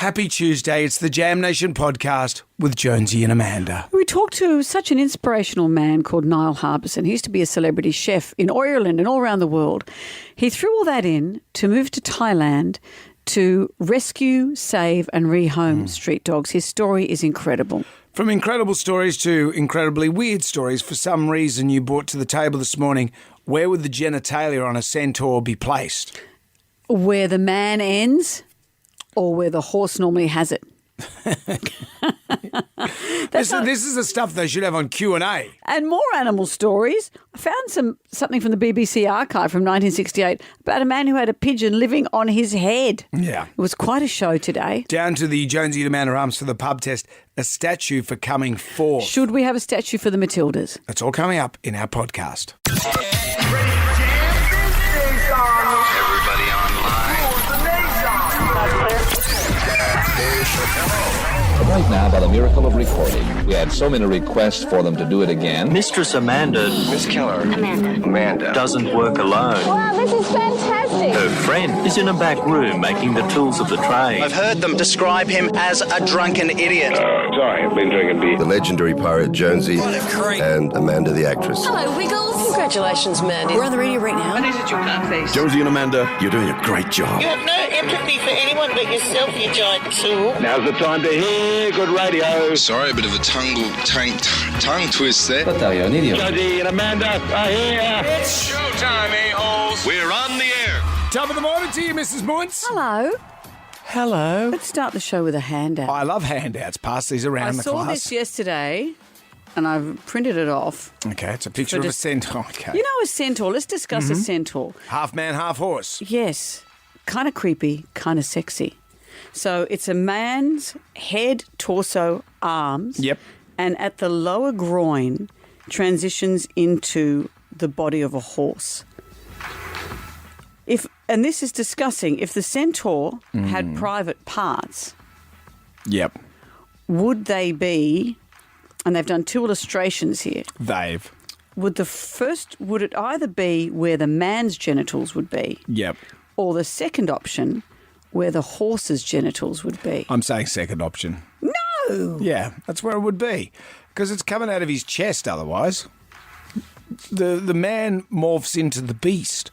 Happy Tuesday. It's the Jam Nation podcast with Jonesy and Amanda. We talked to such an inspirational man called Niall Harbison. He used to be a celebrity chef in Ireland and all around the world. He threw all that in to move to Thailand to rescue, save and rehome street dogs. His story is incredible. From incredible stories to incredibly weird stories, for some reason you brought to the table this morning, where would the genitalia on a centaur be placed? Where the man ends or where the horse normally has it. This is the stuff they should have on Q&A. And more animal stories. I found something from the BBC archive from 1968 about a man who had a pigeon living on his head. Yeah. It was quite a show today. Down to the Jonesy and Amanda Arms for the pub test, a statue for coming forth. Should we have a statue for the Matildas? It's all coming up in our podcast. Everybody online. Right now, by the miracle of recording, we had so many requests for them to do it again. Mistress Amanda. Miss Keller. Amanda. Doesn't work alone. Wow, this is fantastic. Her friend is in a back room making the tools of the trade. I've heard them describe him as a drunken idiot. Sorry, I've been drinking beer. The legendary pirate Jonesy and Amanda the actress. Hello, Wiggles. Congratulations, Mandy. We're on the radio right now. What is it, you nutface? Jonesy and Amanda, you're doing a great job. You have no empathy for anyone but yourself, you giant tool. Now's the time to hear good radio. Sorry, a bit of a tongue twist there. Jonesy and Amanda are here. It's showtime, a-holes. We're on the air. Top of the morning to you, Mrs. Muntz. Hello. Hello. Let's start the show with a handout. I love handouts. Pass these around the class. I saw this yesterday and I've printed it off. Okay, it's a picture of a centaur. Okay. You know a centaur. Let's discuss a centaur. Half man, half horse. Yes. Kind of creepy, kind of sexy. So it's a man's head, torso, arms. Yep. And at the lower groin transitions into the body of a horse. And this is discussing if the centaur had private parts, Yep. would they be, and they've done two illustrations here, would it either be where the man's genitals would be, Yep. or the second option where the horse's genitals would be? I'm saying second option. No! Yeah, that's where it would be. Because it's coming out of his chest otherwise. The man morphs into the beast.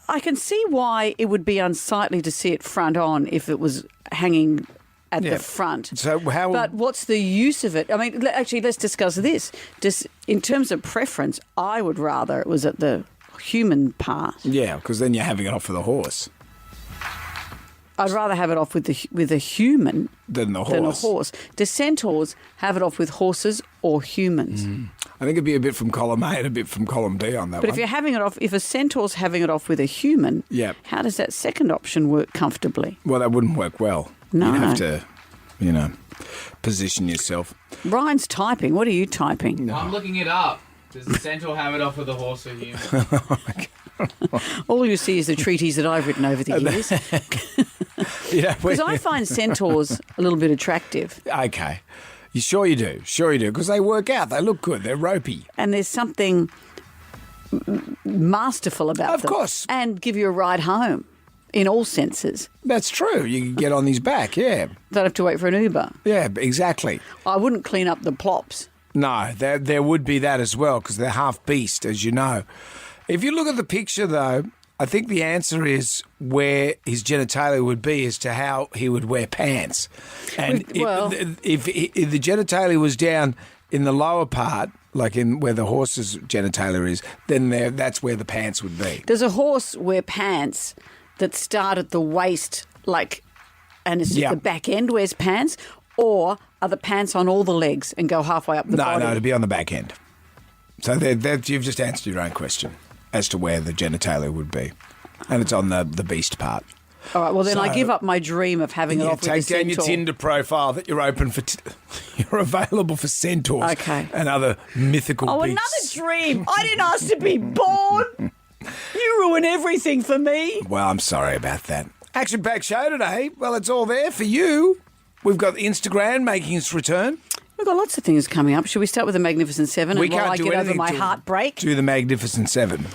I can see why it would be unsightly to see it front on if it was hanging at the front. So But what's the use of it? I mean, actually, let's discuss this. Just in terms of preference, I would rather it was at the human part. Yeah, because then you're having it off with a horse. I'd rather have it off with a human Than a horse. Do centaurs have it off with horses or humans? I think it'd be a bit from column A and a bit from column D on that But one. if you're having it off, if a centaur's having it off with a human, how does that second option work comfortably? Well, that wouldn't work well. No. You'd have to, position yourself. Ryan's typing. What are you typing? I'm looking it up. Does the centaur have it off with a horse or human? All you see is the treaties that I've written over the years. Because I find centaurs a little bit attractive. Okay. Sure you do. Because they work out. They look good. They're ropey. And there's something masterful about them. Of course. And give you a ride home in all senses. That's true. You can get on his back, yeah. Don't have to wait for an Uber. Yeah, exactly. I wouldn't clean up the plops. No, there would be that as well because they're half beast, as you know. If you look at the picture, though, I think the answer is where his genitalia would be as to how he would wear pants. And if the genitalia was down in the lower part, like in where the horse's genitalia is, then that's where the pants would be. Does a horse wear pants that start at the waist, and it's just the back end wears pants, or are the pants on all the legs and go halfway up the body? No, to be on the back end. So you've just answered your own question as to where the genitalia would be. And it's on the beast part. All right, well, then I give up my dream of having it off with a centaur. Take down your Tinder profile that you're open for... you're available for centaurs and other mythical beasts. Another dream. I didn't ask to be born. You ruin everything for me. Well, I'm sorry about that. Action-packed show today. Well, it's all there for you. We've got Instagram making its return. We've got lots of things coming up. Should we start with the Magnificent Seven? We and while can't I do get over anything my to heartbreak? Do the Magnificent Seven.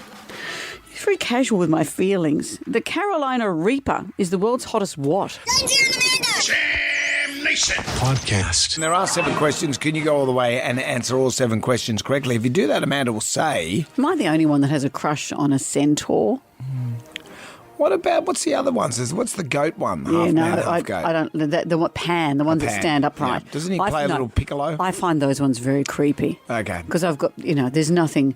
He's very casual with my feelings. The Carolina Reaper is the world's hottest what? Jonesy and Amanda. Nation podcast. And there are 7 questions. Can you go all the way and answer all 7 questions correctly? If you do that, Amanda will say... Am I the only one that has a crush on a centaur? What about, what's the other ones? What's the goat one? The Yeah, half no, man, half I goat. don't. The ones that Pan, stand upright. yeah. Doesn't he play a little piccolo? I find those ones very creepy. Okay. Because I've got, there's nothing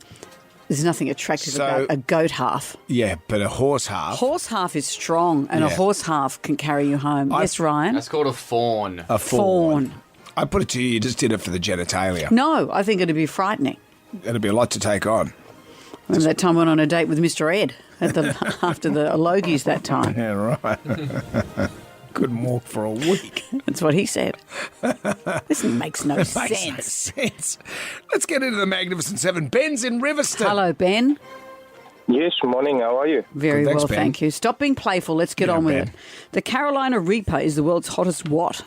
attractive about a goat half. Yeah, but a horse half. Horse half is strong, and a horse half can carry you home. Yes, Ryan? That's called a fawn. A fawn. I put it to you just did it for the genitalia. No, I think it'd be frightening. It'd be a lot to take on. Remember that time I went on a date with Mr. Ed after the Logies that time. Yeah, right. Couldn't walk for a week. That's what he said. This makes no sense. Makes no sense. Let's get into the Magnificent 7. Ben's in Riverstone. Hello, Ben. Yes, morning. How are you? Very Good, thanks, well, Ben. thank you. Stop being playful. Let's get on with Ben. it. The Carolina Reaper is the world's hottest what?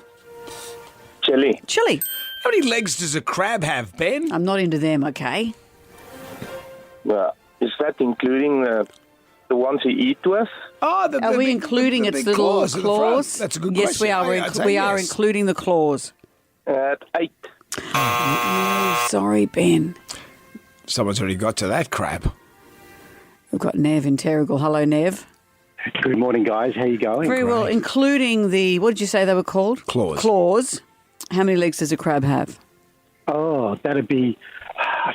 Chili. Chili. How many legs does a crab have, Ben? I'm not into them, okay? Is that including the ones you eat with? Oh, Are we including its big little claws at the front? claws? That's a good yes, question. we are. I'd say We are yes. including the claws. At 8. Oh, sorry, Ben. Someone's already got to that crab. We've got Nev in Terrigal. Hello, Nev. Good morning, guys. How you going? Very well, including the, what did you say they were called? Claws. Claws. How many legs does a crab have? Oh, that'd be,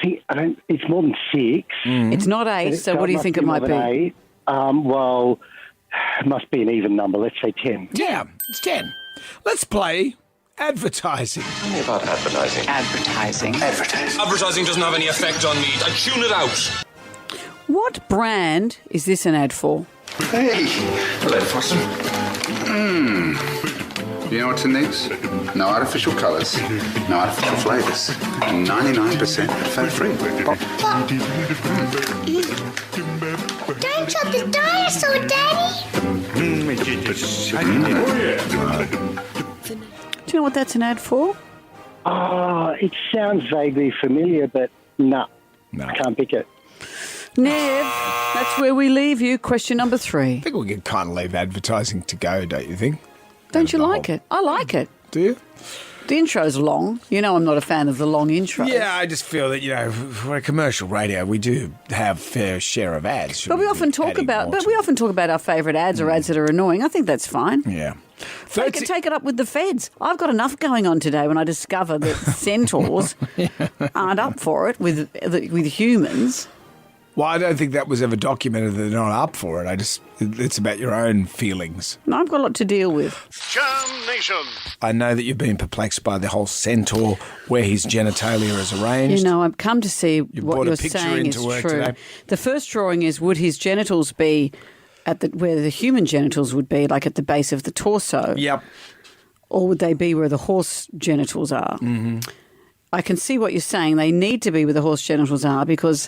it's more than 6. It's not 8, so what do you think it might be? 8. Well, it must be an even number. Let's say 10. Yeah, it's 10. Let's play advertising. Tell me about advertising. Advertising. Advertising doesn't have any effect on me. I tune it out. What brand is this an ad for? Hey, hello, Fossum. You know what it needs? No artificial colours, no artificial flavours, 99% fat-free. Don't shut the dinosaur, Daddy! Do you know what that's an ad for? Oh, it sounds vaguely familiar, but no, I can't pick it. Nev, that's where we leave you. Question number 3. I think we can kind of leave advertising to go, don't you think? Don't you like it? I like it. Do you? The intro's long. You know I'm not a fan of the long intro. Yeah, I just feel that, for a commercial radio, we do have fair share of ads. But we often talk about our favourite ads or ads that are annoying. I think that's fine. Yeah. They can take it up with the feds. I've got enough going on today when I discover that centaurs aren't up for it with humans. Well, I don't think that was ever documented that they're not up for it. It's about your own feelings. And I've got a lot to deal with. Jam Nation. I know that you've been perplexed by the whole centaur, where his genitalia is arranged. I've come to see what brought a you're picture saying into is work true. today. The first drawing is, would his genitals be where the human genitals would be, like at the base of the torso? Yep. Or would they be where the horse genitals are? Mm-hmm. I can see what you're saying. They need to be where the horse genitals are because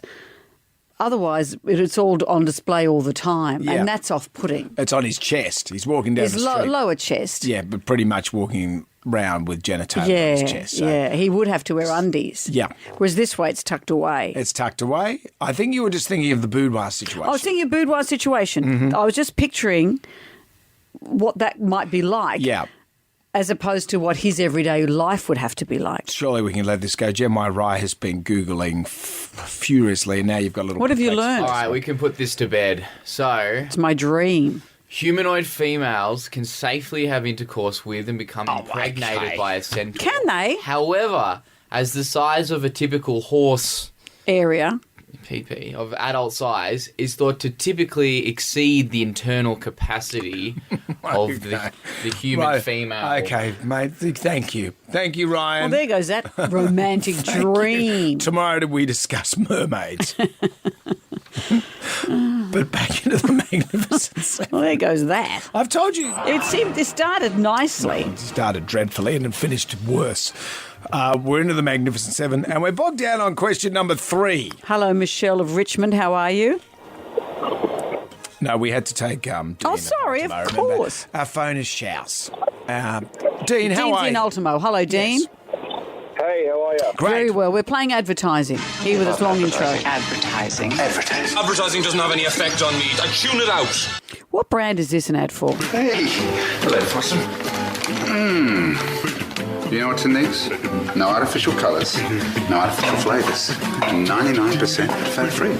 otherwise it's all on display all the time, and that's off-putting. It's on his chest. He's walking down the street. Lower chest. Yeah, but pretty much walking round with genitalia on his chest. So. Yeah, he would have to wear undies. Yeah. Whereas this way it's tucked away. It's tucked away. I think you were just thinking of the boudoir situation. I was thinking of boudoir situation. Mm-hmm. I was just picturing what that might be like. Yeah. As opposed to what his everyday life would have to be like. Surely we can let this go. Gemma Rye has been Googling furiously, and now you've got a little... What have you learned? All right, we can put this to bed. So... It's my dream. Humanoid females can safely have intercourse with and become impregnated by a centaur. Can they? However, as the size of a typical horse... area... PP of adult size is thought to typically exceed the internal capacity of the human female. Okay, mate. Thank you. Thank you, Ryan. Well, there goes that romantic dream. Tomorrow we discuss mermaids. But back into the Magnificent Seven. Well, there goes that. I've told you. It started nicely. It started dreadfully and it finished worse. We're into the Magnificent Seven and we're bogged down on question number 3. Hello, Michelle of Richmond. How are you? No, we had to take... Dean sorry, of course. Our phone is Shouse. Dean, how Dean's are in you? Ultimo. Hello, Dean. Hey, how are you? Great. Very well. We're playing advertising. Here with its long intro. Advertising. Advertising doesn't have any effect on me. I tune it out. What brand is this an ad for? Hey, hello, Fossum. You know what it needs? No artificial colours, no artificial flavours, 99% fat-free.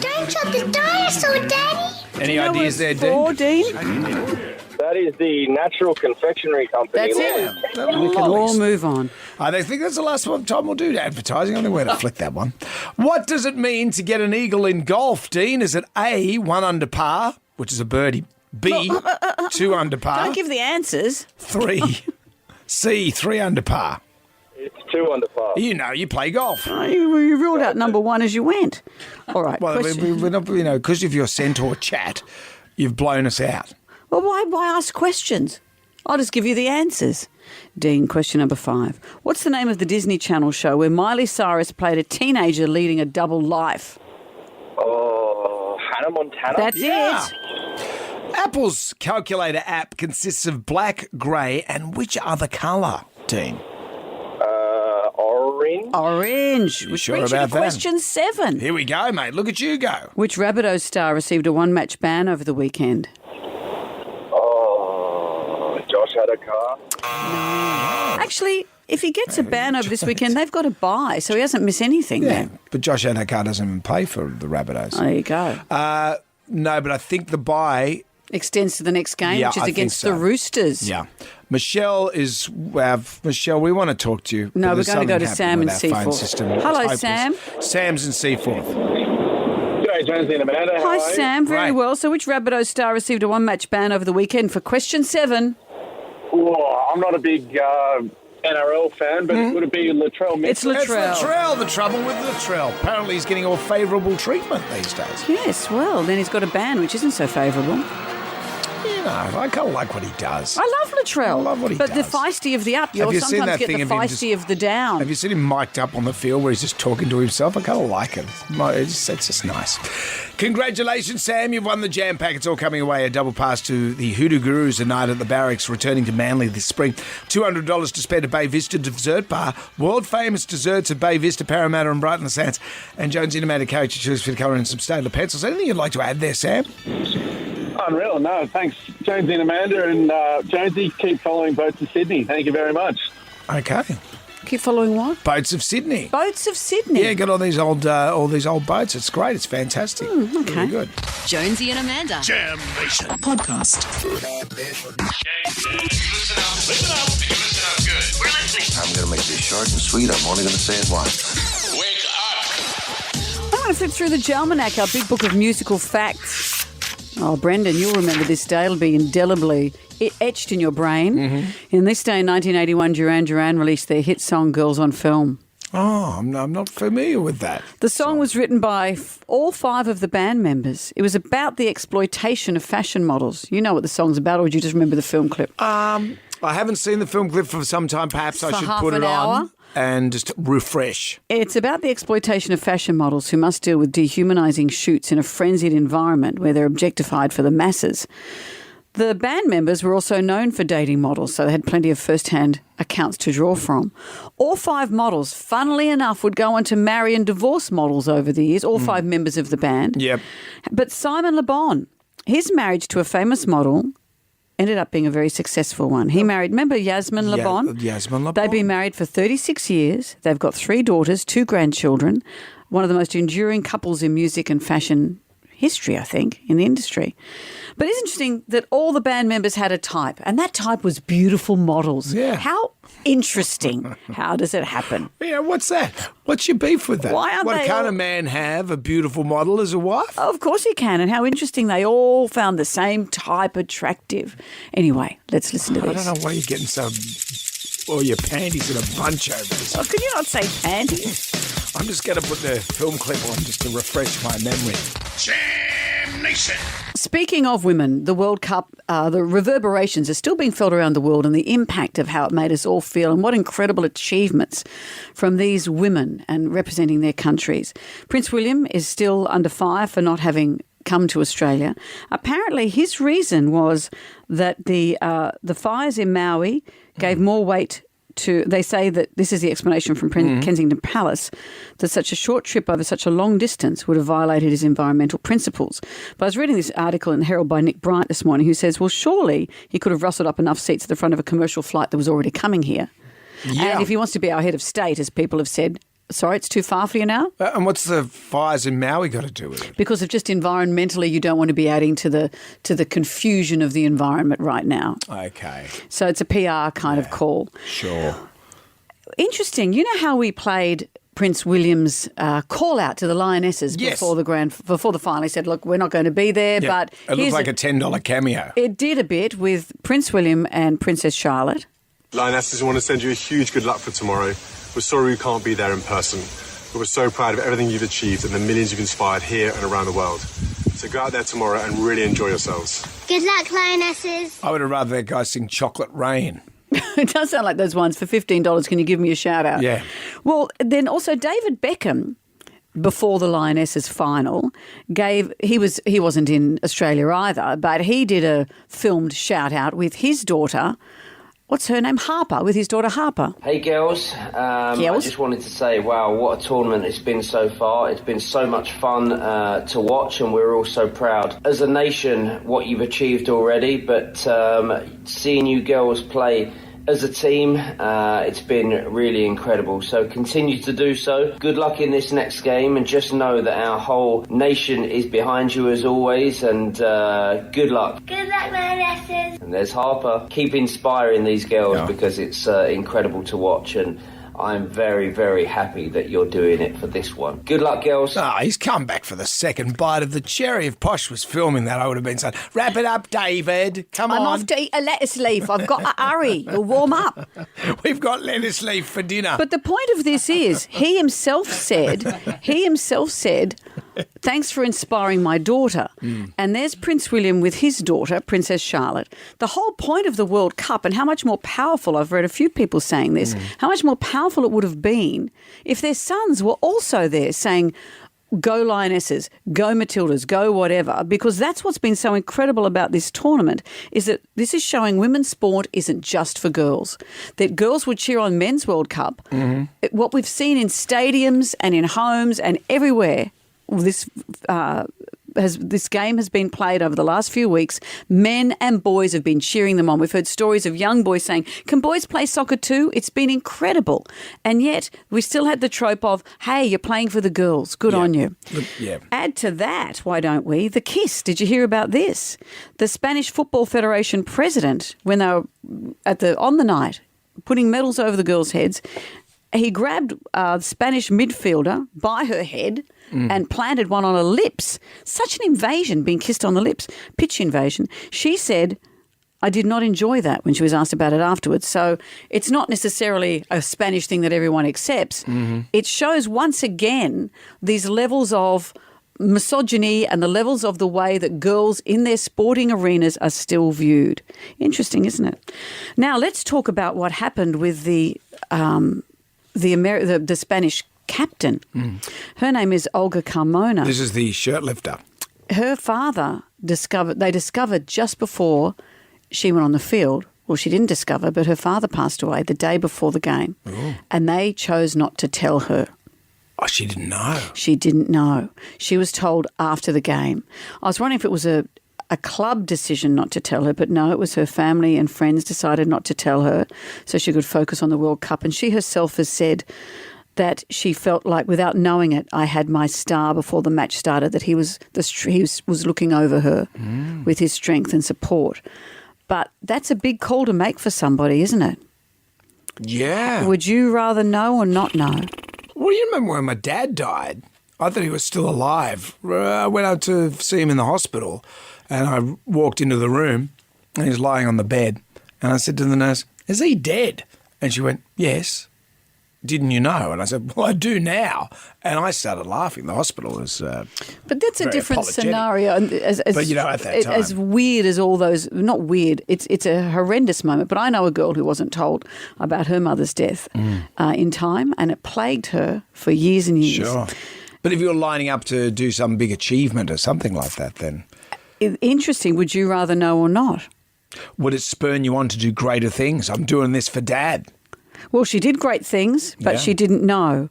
Don't shut the dinosaur, Daddy. Any ideas there, Dean? Dean? That is the Natural Confectionery Company. That's it. We can all move on. I think that's the last time we'll do advertising. I think we're going to flick that one. What does it mean to get an eagle in golf, Dean? Is it A, 1 under par, which is a birdie, B, 2 under par, Don't give the answers. 3, C, 3 under par? It's 2 under par. You know, you play golf. Oh, you ruled out number 1 as you went. All right. Well, question. we're not, because of your centaur chat, you've blown us out. Well, why ask questions? I'll just give you the answers. Dean, question number 5. What's the name of the Disney Channel show where Miley Cyrus played a teenager leading a double life? Oh, Hannah Montana? That's it. Apple's calculator app consists of black, grey, and which other colour, Dean? Orange. Orange. Which sure brings you to about that? question 7. Here we go, mate. Look at you go. Which Rabbitohs star received a one-match ban over the weekend? Oh, Josh had a car. Actually, if he gets a ban over this weekend, they've got to buy, so he hasn't missed anything Yeah, then. but Josh Adokar doesn't even play for the Rabbitohs. There you go. No, but I think the bye Extends to the next game, Yeah, which is I think against so. the Roosters. Yeah. Michelle, we want to talk to you. No, But we're there's going to go to something Sam in happening with our phone Seaforth. system. Hello, It's hopeless. Sam. Sam's in Seaforth. G'day, Jonesy and Amanda. How Hi, are you? Sam. Very Great. well. So which Rabbitohs star received a one-match ban over the weekend for question 7? Oh, I'm not a big NRL fan, but would it be Latrell Mitchell? It's Latrell. It's Latrell. The trouble with Latrell. Apparently he's getting all favourable treatment these days. Yes, well, then he's got a ban, which isn't so favourable. You know, I kind of like what he does. I love Latrell. I love what he but does. the feisty of the up, Have you'll you seen sometimes that get thing the of him feisty of the down. Have you seen him mic'd up on the field where he's just talking to himself? I kind of like it. It's just nice. Congratulations, Sam. You've won the jam pack. It's all coming away. A double pass to the Hoodoo Gurus, a night at the Barracks, returning to Manly this spring. $200 to spend at Bay Vista Dessert Bar. World-famous desserts at Bay Vista, Parramatta and Brighton Sands. And Jonesy and Amanda character choose for the colour and some Staedtler pencils. Anything you'd like to add there, Sam? Unreal. No, thanks, Jonesy and Amanda. And Jonesy, keep following Boats of Sydney. Thank you very much. Okay. Keep following what? Boats of Sydney. Boats of Sydney. Yeah, got all these old boats. It's great. It's fantastic. Okay. Really good. Jonesy and Amanda. Jam Nation Podcast. Listen up good. We're listening. I'm going to make this short and sweet. I'm only going to say it once. Wake up. I'm going to flip through the Jalmanac, our big book of musical facts. Oh, Brendan, you'll remember this day. It'll be indelibly etched in your brain. Mm-hmm. In this day, in 1981, Duran Duran released their hit song Girls on Film. Oh, I'm not familiar with that. The song was written by all 5 of the band members. It was about the exploitation of fashion models. You know what the song's about, or would you just remember the film clip? I haven't seen the film clip for some time. Perhaps I For should half put an it hour? on and just refresh. It's about the exploitation of fashion models who must deal with dehumanising shoots in a frenzied environment where they're objectified for the masses. The band members were also known for dating models, so they had plenty of first-hand accounts to draw from. All 5 models, funnily enough, would go on to marry and divorce models over the years, all 5 members of the band. Yep. But Simon Le Bon, his marriage to a famous model ended up being a very successful one. He married, remember Yasmin Le Bon? Yasmin Le Bon. They've been married for 36 years. They've got 3 daughters, 2 grandchildren, one of the most enduring couples in music and fashion history, I think, in the industry. But it's interesting that all the band members had a type, and that type was beautiful models. Yeah. How interesting. How does it happen? Yeah, what's that? What's your beef with that? Why aren't what they can't all- a man have a beautiful model as a wife? Of course he can, and how interesting they all found the same type attractive. Anyway, let's listen to I this. don't know why you're getting so all your panties in a bunch over this. Oh, could you not say panties? I'm just going to put the film clip on just to refresh my memory. Jam Nation. Speaking of women, the World Cup, the reverberations are still being felt around the world, and the impact of how it made us all feel and what incredible achievements from these women and representing their countries. Prince William is still under fire for not having come to Australia. Apparently his reason was that the fires in Maui gave more weight they say that this is the explanation from Kensington Palace, that such a short trip over such a long distance would have violated his environmental principles. But I was reading this article in the Herald by Nick Bryant this morning who says, well, surely he could have rustled up enough seats at the front of a commercial flight that was already coming here. Yeah. And if he wants to be our head of state, as people have said, sorry, it's too far for you now? And what's the fires in Maui got to do with it? Because of just environmentally, you don't want to be adding to the confusion of the environment right now. Okay. So it's a PR kind of call. Sure. Interesting. You know how we played Prince William's call out to the Lionesses before the final? He said, look, we're not going to be there, but... It looked like a $10 cameo. It did a bit with Prince William and Princess Charlotte. Lionesses, we want to send you a huge good luck for tomorrow. We're sorry we can't be there in person, but we're so proud of everything you've achieved and the millions you've inspired here and around the world. So go out there tomorrow and really enjoy yourselves. Good luck, Lionesses. I would have rather that guy sing Chocolate Rain. It does sound like those ones for $15. Can you give me a shout out? Yeah. Well, then also David Beckham, before the Lionesses final, he wasn't in Australia either, but he did a filmed shout out with his daughter. What's her name? Harper, with his daughter Harper. Hey, girls. I just wanted to say, wow, what a tournament it's been so far. It's been so much fun to watch, and we're all so proud. As a nation, what you've achieved already, but seeing you girls play as a team, it's been really incredible. So continue to do so. Good luck in this next game, and just know that our whole nation is behind you as always, and good luck. Good luck, Lionesses. And there's Harper. Keep inspiring these girls because it's incredible to watch, and I'm very, very happy that you're doing it for this one. Good luck, girls. He's come back for the second bite of the cherry. If Posh was filming that, I would have been saying, wrap it up, David. Come on. I'm off to eat a lettuce leaf. I've got to hurry. You'll warm up. We've got lettuce leaf for dinner. But the point of this is, he himself said, thanks for inspiring my daughter. And there's Prince William with his daughter, Princess Charlotte. The whole point of the World Cup, and how much more powerful, I've read a few people saying this, how much more powerful it would have been if their sons were also there saying, go Lionesses, go Matildas, go whatever, because that's what's been so incredible about this tournament, is that this is showing women's sport isn't just for girls, that girls would cheer on men's World Cup. What we've seen in stadiums and in homes and everywhere, this game has been played over the last few weeks. Men and boys have been cheering them on. We've heard stories of young boys saying, can boys play soccer too? It's been incredible. And yet we still had the trope of, hey, you're playing for the girls. Good on you. Add to that, why don't we, the kiss. Did you hear about this? The Spanish Football Federation president, when they were on the night, putting medals over the girls' heads, he grabbed the Spanish midfielder by her head and planted one on her lips. Such an invasion, being kissed on the lips. Pitch invasion. She said, I did not enjoy that when she was asked about it afterwards. So it's not necessarily a Spanish thing that everyone accepts. It shows once again these levels of misogyny and the levels of the way that girls in their sporting arenas are still viewed. Interesting, isn't it? Now let's talk about what happened with the Spanish captain. Her name is Olga Carmona. This is the shirt lifter. Her father discovered just before she went on the field, well, she didn't discover, but her father passed away the day before the game. And they chose not to tell her. Oh, she didn't know. She didn't know. She was told after the game. I was wondering if it was a club decision not to tell her, but no, it was her family and friends decided not to tell her so she could focus on the World Cup. And she herself has said that she felt like, without knowing it, I had my star before the match started, that he was looking over her with his strength and support. But that's a big call to make for somebody, isn't it? Yeah. Would you rather know or not know? Well, you remember when my dad died? I thought he was still alive. I went out to see him in the hospital and I walked into the room and he was lying on the bed. And I said to the nurse, is he dead? And she went, yes. Didn't you know? And I said, well, I do now. And I started laughing. The hospital was But that's a different scenario. But, you know, at that time. As weird as all those, not weird, it's a horrendous moment. But I know a girl who wasn't told about her mother's death in time, and it plagued her for years and years. Sure. But if you were lining up to do some big achievement or something like that, then... Interesting. Would you rather know or not? Would it spurn you on to do greater things? I'm doing this for Dad. Well, she did great things, but Yeah. she didn't know.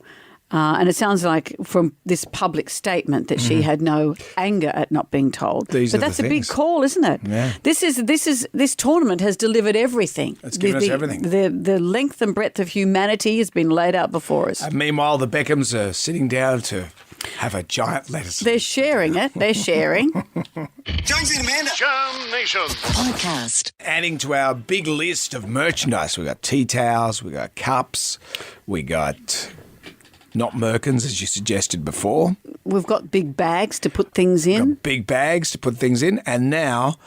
And it sounds like from this public statement that she had no anger at not being told. These but are the that's a big things. call, isn't it? Yeah. This tournament has delivered everything. It's given us everything. The length and breadth of humanity has been laid out before us. And meanwhile, the Beckhams are sitting down to have a giant lettuce. They're sharing it. They're sharing. Jonesy and Amanda. Jam Nation. Podcast. Adding to our big list of merchandise, we got tea towels, we got cups, we got not merkins, as you suggested before. We've got big bags to put things in. Big bags to put things in, and now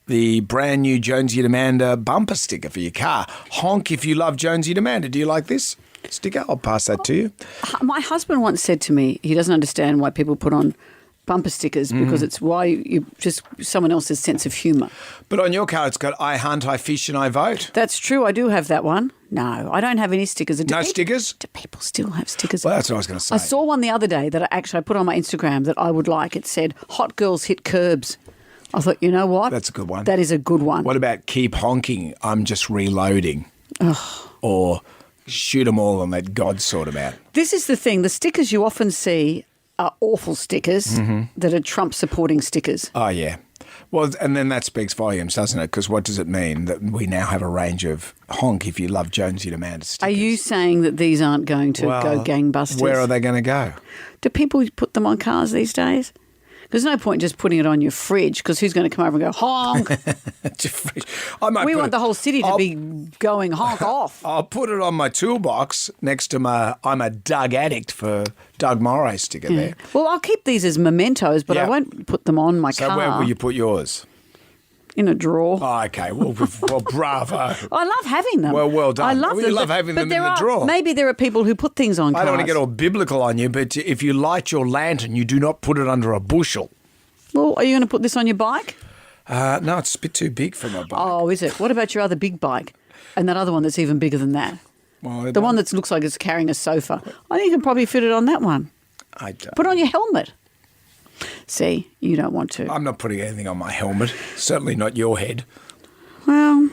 the brand new Jonesy and Amanda bumper sticker for your car. Honk if you love Jonesy and Amanda. Do you like this sticker? I'll pass that to you. My husband once said to me, he doesn't understand why people put on bumper stickers because it's why you just someone else's sense of humour. But on your car, it's got I hunt, I fish, and I vote. That's true. I do have that one. No, I don't have any stickers. No stickers? Do people still have stickers? Well, that's what I was going to say. I saw one the other day that I put on my Instagram that I would like. It said, "Hot girls hit curbs." I thought, you know what? That's a good one. That is a good one. What about keep honking, I'm just reloading? Ugh. Or shoot them all and let God sort them out. This is the thing. The stickers you often see are awful stickers that are Trump-supporting stickers. Oh, yeah. Well, and then that speaks volumes, doesn't it? Because what does it mean? That we now have a range of honk if you love Jonesy and Amanda stickers. Are you saying that these aren't going to Well, go gangbusters? Where are they going to go? Do people put them on cars these days? There's no point just putting it on your fridge because who's going to come over and go, honk? We want the whole city to be going honk off. I'll put it on my toolbox next to I'm a Doug addict for Doug Morray sticker there. Well, I'll keep these as mementos, but I won't put them on my car. So where will you put yours? In a drawer. Oh, okay. Well, bravo. I love having them. Well done. I love them. You love having them in the drawer. Maybe there are people who put things on cars. I don't want to get all biblical on you, but if you light your lantern, you do not put it under a bushel. Well, are you going to put this on your bike? No, it's a bit too big for my bike. Oh, is it? What about your other big bike? And that other one that's even bigger than that? Well, the one that looks like it's carrying a sofa. I think you can probably fit it on that one. I don't. Put on your helmet. See, you don't want to. I'm not putting anything on my helmet. Certainly not your head. Well,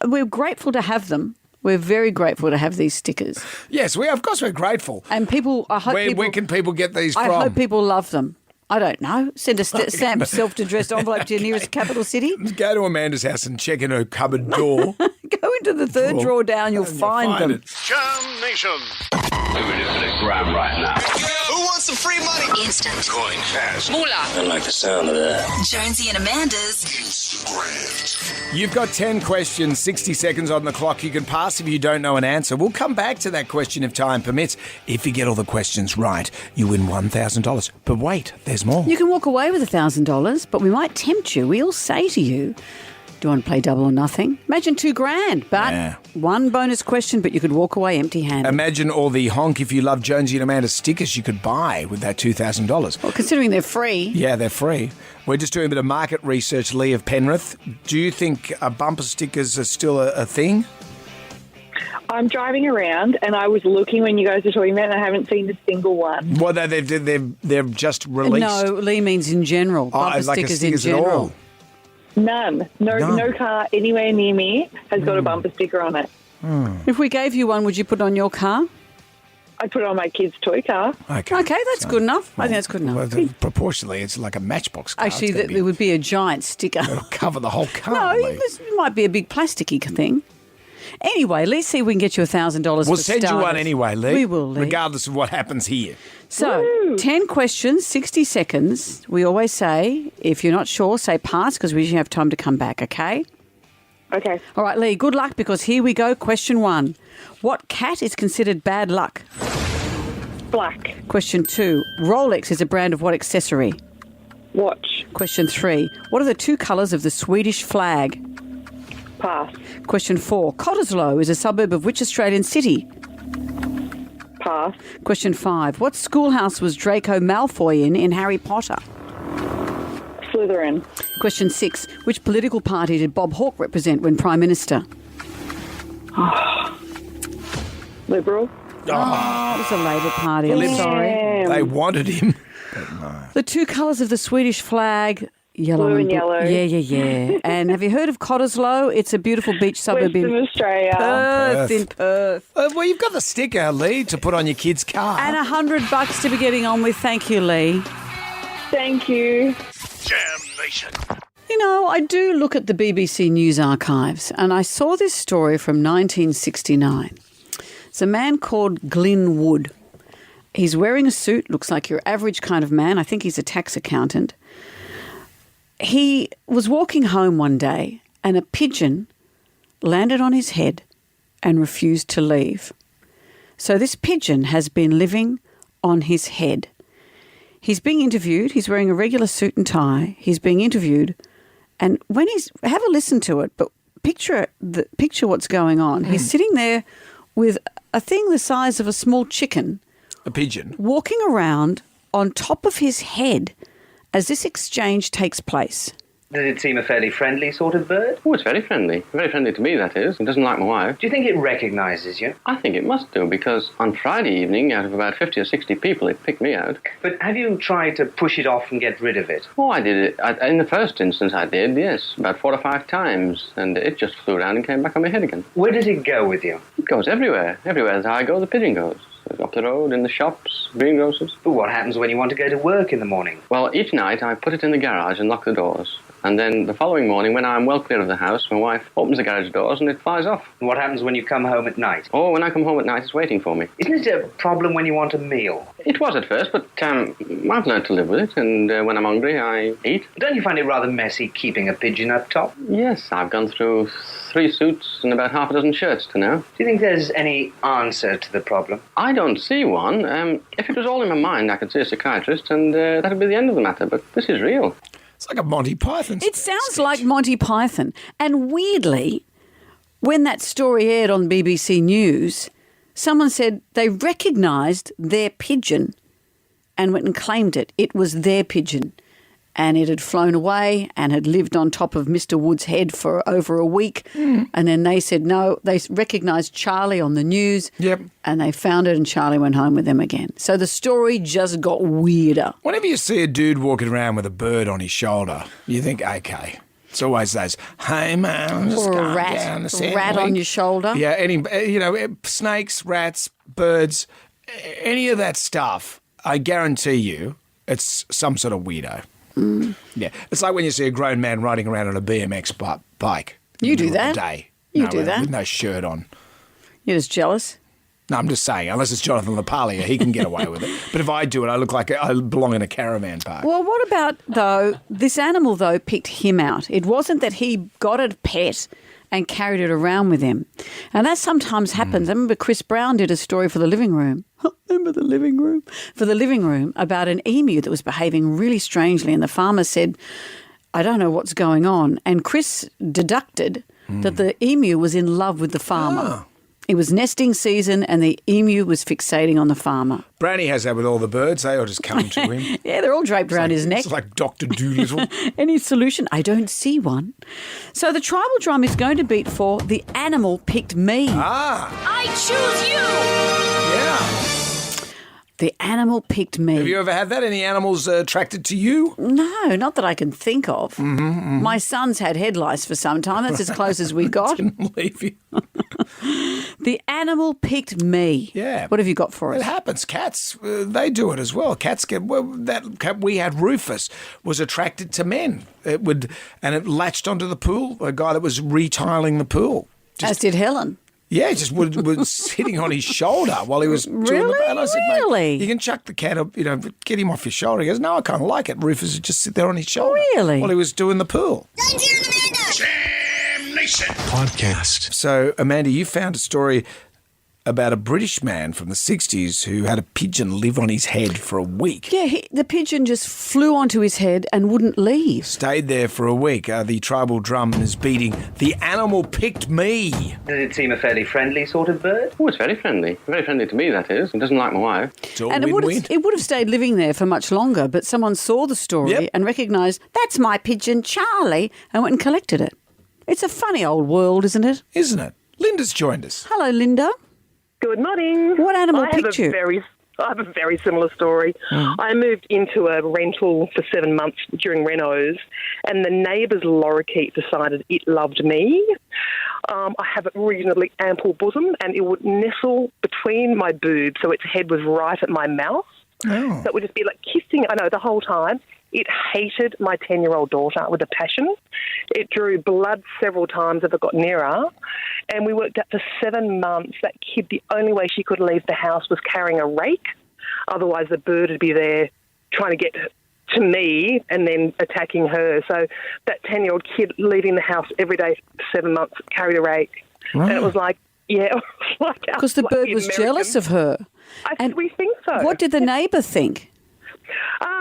we're grateful to have them. We're very grateful to have these stickers. Yes, of course we're grateful. And people, I hope where can people get these from? I hope people love them. I don't know. Send a stamped self-addressed envelope to your nearest capital city. Go to Amanda's house and check in her cupboard door. Go into the third drawer down, you'll find them. Jam Nation. We're in the ground right now. Who wants some free money? Instant. Coin cash. Moolah. I like the sound of that. Jonesy and Amanda's You've got 10 questions, 60 seconds on the clock. You can pass if you don't know an answer. We'll come back to that question if time permits. If you get all the questions right, you win $1,000. But wait, there's more. You can walk away with $1,000, but we might tempt you. We'll say to you, do you want to play double or nothing? Imagine $2,000, but one bonus question, but you could walk away empty-handed. Imagine all the honk if you love Jonesy and Amanda stickers you could buy with that $2,000. Well, considering they're free. Yeah, they're free. We're just doing a bit of market research, Lee of Penrith. Do you think bumper stickers are still a thing? I'm driving around and I was looking when you guys were talking about it and I haven't seen a single one. Well, they've just released. No, Lee means in general. Bumper stickers in general. None. No car anywhere near me has got a bumper sticker on it. If we gave you one, would you put it on your car? I'd put it on my kid's toy car. Okay, that's good enough. I think that's good enough. Well, proportionally, it's like a matchbox car. Actually, there would be a giant sticker. It'll cover the whole car. No, it might be a big plasticky thing. Anyway, let's see if we can get you $1,000. We'll send you one anyway, Lee. We will, Lee. Regardless of what happens here. So, 10 questions, 60 seconds. We always say, if you're not sure, say pass because we usually have time to come back, okay? Okay. All right, Lee, good luck because here we go. Question 1. What cat is considered bad luck? Black. Question 2. Rolex is a brand of what accessory? Watch. Question 3. What are the 2 colours of the Swedish flag? Pass. Question 4. Cottesloe is a suburb of which Australian city? Pass. Question 5. What schoolhouse was Draco Malfoy in Harry Potter? Slytherin. Question 6. Which political party did Bob Hawke represent when Prime Minister? Liberal. It was the Labor Party. I'm sorry. They wanted him. The 2 colours of the Swedish flag, Yellow Blue and yellow. Yeah. And have you heard of Cottesloe? It's a beautiful beach suburb Western in Australia. in Perth. Well, you've got the sticker, Lee, to put on your kid's car. And $100 to be getting on with. Thank you, Lee. Thank you. Jam Nation. You know, I do look at the BBC News archives, and I saw this story from 1969. It's a man called Glyn Wood. He's wearing a suit, looks like your average kind of man. I think he's a tax accountant. He was walking home one day and a pigeon landed on his head and refused to leave. So this pigeon has been living on his head. He's being interviewed. He's wearing a regular suit and tie. He's being interviewed. And when have a listen to it, but picture what's going on. He's sitting there with a thing the size of a small chicken. A pigeon. Walking around on top of his head as this exchange takes place. Does it seem a fairly friendly sort of bird? Oh, it's very friendly. Very friendly to me, that is. It doesn't like my wife. Do you think it recognises you? I think it must do, because on Friday evening, out of about 50 or 60 people, it picked me out. But have you tried to push it off and get rid of it? Oh, I did it. In the first instance, I did, yes. About 4 or 5 times. And it just flew around and came back on my head again. Where does it go with you? It goes everywhere. Everywhere that I go, the pigeon goes. Up the road, in the shops, greengrocers. But what happens when you want to go to work in the morning? Well, each night I put it in the garage and lock the doors. And then the following morning, when I'm well clear of the house, my wife opens the garage doors and it flies off. And what happens when you come home at night? Oh, when I come home at night, it's waiting for me. Isn't it a problem when you want a meal? It was at first, but I've learned to live with it, and when I'm hungry, I eat. Don't you find it rather messy keeping a pigeon up top? Yes, I've gone through 3 suits and about half a dozen shirts to now. Do you think there's any answer to the problem? I don't see one. If it was all in my mind, I could see a psychiatrist, and that'd be the end of the matter, but this is real. It's like a Monty Python. It sounds like Monty Python. And weirdly, when that story aired on BBC News, someone said they recognised their pigeon and went and claimed it. It was their pigeon. And it had flown away and had lived on top of Mr. Wood's head for over a week. And then they said no. They recognised Charlie on the news. Yep. And they found it and Charlie went home with them again. So the story just got weirder. Whenever you see a dude walking around with a bird on his shoulder, you think, okay. It's always those, hey, man, just or go a down the sand rat on your shoulder. Yeah, snakes, rats, birds, any of that stuff, I guarantee you it's some sort of weirdo. Yeah, it's like when you see a grown man riding around on a BMX bike. You do that? Day. You do that? With no shirt on. You're just jealous? No, I'm just saying, unless it's Jonathan LaPaglia, he can get away with it. But if I do it, I look like I belong in a caravan park. Well, what about, though, this animal, though, picked him out? It wasn't that he got a pet and carried it around with him. And that sometimes happens. I remember Chris Brown did a story for The Living Room. Remember The Living Room? For The Living Room about an emu that was behaving really strangely. And the farmer said, I don't know what's going on. And Chris deducted that the emu was in love with the farmer. Oh. It was nesting season and the emu was fixating on the farmer. Brownie has that with all the birds. They all just come to him. Yeah, they're all draped around his neck. It's like Dr. Dolittle. Any solution? I don't see one. So the tribal drum is going to beat for The Animal Picked Me. Ah. I choose you. Yeah. The Animal Picked Me. Have you ever had that? Any animals attracted to you? No, not that I can think of. My son's had head lice for some time. That's as close as we got. Didn't leave you. The Animal Picked Me. Yeah. What have you got for us? It happens. Cats, they do it as well. Cats that cat we had, Rufus, was attracted to men. It latched onto the pool. A guy that was retiling the pool. As did Helen. Yeah, just was sitting on his shoulder while he was doing Really? the. And I said, Really? mate, you can chuck the cat up, get him off your shoulder. He goes, no, I kind of like it. Rufus would just sit there on his shoulder. Really? While he was doing the pool. Jam Nation. Podcast. So, Amanda, you found a story about a British man from the 60s who had a pigeon live on his head for a week. Yeah, the pigeon just flew onto his head and wouldn't leave. Stayed there for a week. The tribal drum is beating. The Animal Picked Me. Does it seem a fairly friendly sort of bird? Oh, it's very friendly. Very friendly to me, that is. It doesn't like my wife. It's all And it would have stayed living there for much longer, but someone saw the story and recognised, that's my pigeon, Charlie, and went and collected it. It's a funny old world, isn't it? Isn't it? Linda's joined us. Hello, Linda. Good morning. What animal picked you? I have a very similar story. I moved into a rental for 7 months during renos, and the neighbour's lorikeet decided it loved me. I have a reasonably ample bosom, and it would nestle between my boobs, so its head was right at my mouth. Oh. So it would just be like kissing, the whole time. It hated my 10-year-old daughter with a passion. It drew blood several times as it got nearer. And we worked out for 7 months that kid, the only way she could leave the house was carrying a rake. Otherwise, the bird would be there trying to get to me and then attacking her. So that 10-year-old kid leaving the house every day for 7 months carried a rake. Right. And it was like, because the bird was jealous of her. We think so. What did the neighbour think?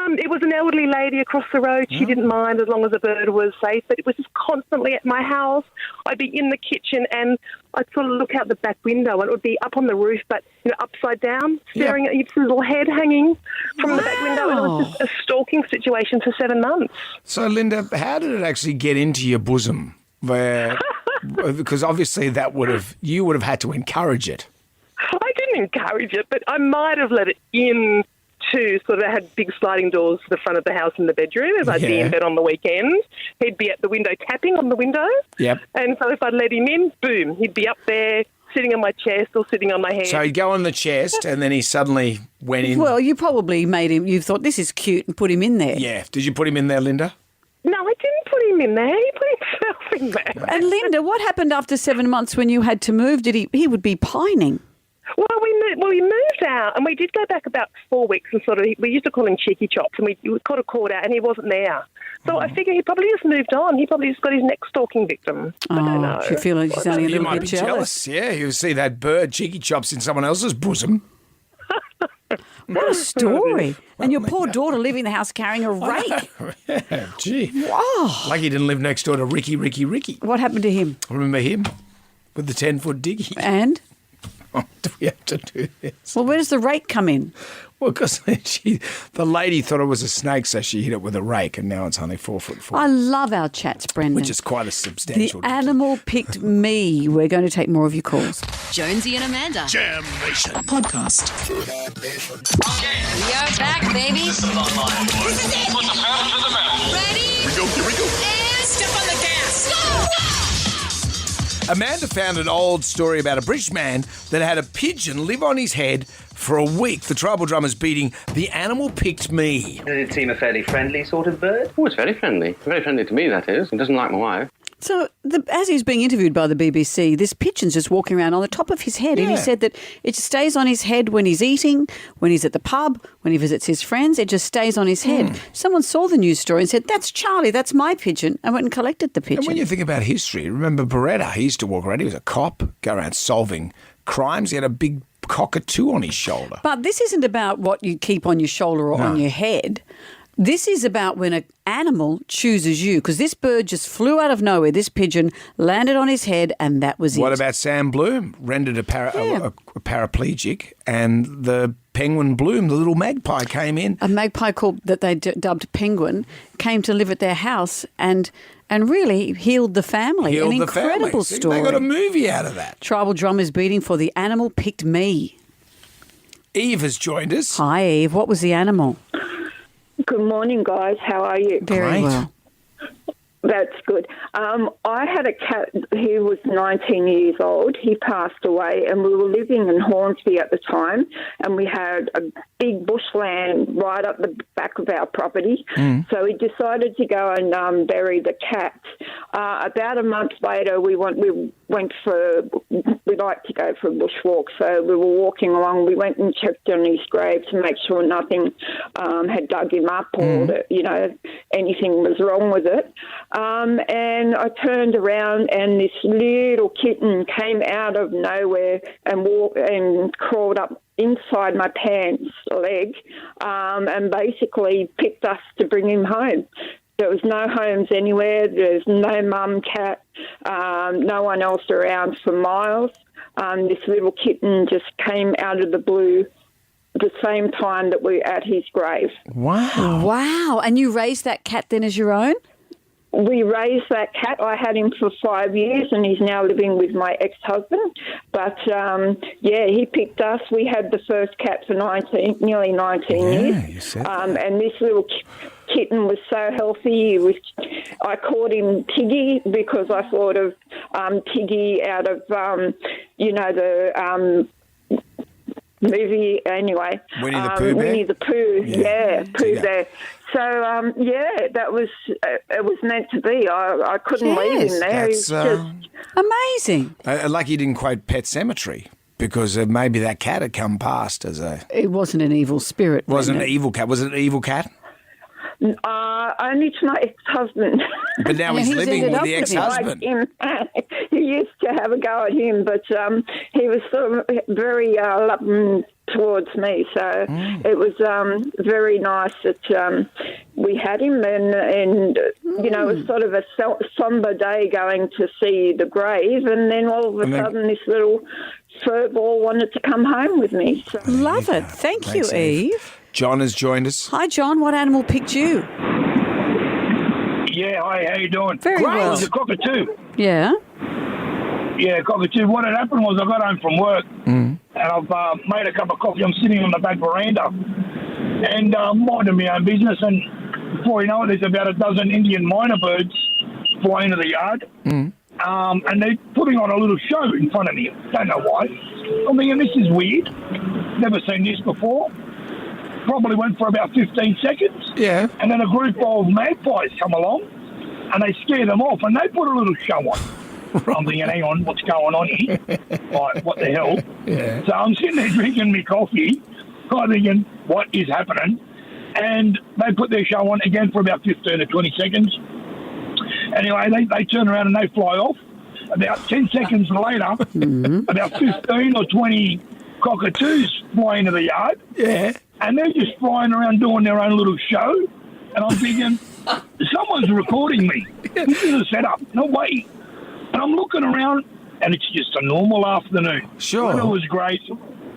It was an elderly lady across the road. She didn't mind as long as the bird was safe, but it was just constantly at my house. I'd be in the kitchen and I'd sort of look out the back window and it would be up on the roof, but upside down, staring at its little head hanging from the back window. And it was just a stalking situation for 7 months. So, Linda, how did it actually get into your bosom? Because obviously you would have had to encourage it. I didn't encourage it, but I might have let it in. Sort of had big sliding doors to the front of the house in the bedroom. As I'd be in bed on the weekend, he'd be at the window tapping on the window. Yep. And so if I'd let him in, boom, he'd be up there sitting on my chest or sitting on my head. So he'd go on the chest and then he suddenly went in. Well, you probably made him, you thought this is cute and put him in there. Yeah. Did you put him in there, Linda? No, I didn't put him in there. He put himself in there. And Linda, what happened after 7 months when you had to move? He would be pining? Well, we moved out and we did go back about 4 weeks and we used to call him Cheeky Chops, and we kind of called out and he wasn't there. So I figure he probably just moved on. He probably just got his next stalking victim. I don't know. You feel like he's only a You little might bit be jealous. Yeah, you see that bird, Cheeky Chops, in someone else's bosom. What a story. And your poor daughter leaving the house carrying a rake. Yeah, gee. Wow. Like he didn't live next door to Ricky. What happened to him? Remember him? With the 10-foot diggy. And? Do we have to do this? Well, where does the rake come in? Well, because the lady thought it was a snake, so she hit it with a rake, and now it's only 4'4". I love our chats, Brendan. Which is quite a substantial. The animal picked me. We're going to take more of your calls. Jonesy and Amanda. Jam Nation. Podcast. We are back, baby. This is it. Put the pedal to the metal. Ready? Here we go. And step on the gas. Go! Amanda found an old story about a British man that had a pigeon live on his head for a week. The tribal drummer's beating The Animal Picked Me. Does it seem a fairly friendly sort of bird? Oh, it's very friendly. Very friendly to me, that is. It doesn't like my wife. So, as he's being interviewed by the BBC, this pigeon's just walking around on the top of his head. And he said that it stays on his head when he's eating, when he's at the pub, when he visits his friends. It just stays on his head. Someone saw the news story and said, "That's Charlie, that's my pigeon," and went and collected the pigeon. And when you think about history, remember Beretta? He used to walk around. He was a cop, go around solving crimes. He had a big cockatoo on his shoulder. But this isn't about what you keep on your shoulder or on your head. This is about when an animal chooses you, because this bird just flew out of nowhere. This pigeon landed on his head, and that was it. What about Sam Bloom? Rendered a paraplegic, and the penguin Bloom, the little magpie, came in. A magpie called that they dubbed Penguin came to live at their house and really healed the family. An incredible story. They got a movie out of that. Tribal drum is beating for The Animal Picked Me. Eve has joined us. Hi, Eve. What was the animal? Good morning, guys. How are you? Very well. That's good. I had a cat who was 19 years old. He passed away, and we were living in Hornsby at the time, and we had a big bushland right up the back of our property. So we decided to go and bury the cat. About a month later, we like to go for a bushwalk, so we were walking along. We went and checked on his grave to make sure nothing had dug him up or that, anything was wrong with it. And I turned around and this little kitten came out of nowhere and crawled up inside my pants leg and basically picked us to bring him home. There was no homes anywhere. There's no mum cat, no one else around for miles. This little kitten just came out of the blue the same time that we were at his grave. Wow. Wow. And you raised that cat then as your own? we raised that cat. I had him for 5 years, and he's now living with my ex-husband. But, he picked us. We had the first cat for nearly 19 years. You said and this little kitten was so healthy. I called him Tiggy because I thought of Tiggy out of, the movie. Anyway, Winnie the Pooh. Winnie the Pooh. Yeah, Pooh Bear. So, that was it was meant to be. I couldn't leave him there. That's amazing. Like you didn't quote Pet Sematary, because maybe that cat had come past as a... It wasn't an evil spirit. Wasn't an evil cat. Was it an evil cat? Only to my ex-husband. But now he's living with the ex-husband. He used to have a go at him, but he was sort of very loving towards me. So it was very nice that we had him, and it was sort of a somber day going to see the grave, and then all of a sudden this little fur ball wanted to come home with me. So. Love it. Thanks, you, Eve. John has joined us. Hi, John. What animal picked you? Yeah, hi, how you doing? Very well. It was a cockatoo. Yeah? Yeah, cockatoo. What had happened was I got home from work and I've made a cup of coffee. I'm sitting on the back veranda and minding my own business, and before you know it, there's about a dozen Indian minor birds flying into the yard. And they're putting on a little show in front of me. Don't know why. I'm thinking, this is weird. Never seen this before. Probably went for about 15 seconds. Yeah. And then a group of magpies come along and they scare them off and they put a little show on. I'm thinking, hang on, what's going on here? Like, what the hell? Yeah. So I'm sitting there drinking my coffee, I'm thinking, what is happening? And they put their show on again for about 15 or 20 seconds. Anyway, they turn around and they fly off. About 10 seconds later, about 15 or 20 cockatoos fly into the yard. Yeah. And they're just flying around doing their own little show. And I'm thinking, someone's recording me. This is a setup. No way. And I'm looking around, and it's just a normal afternoon. Sure. Weather was great.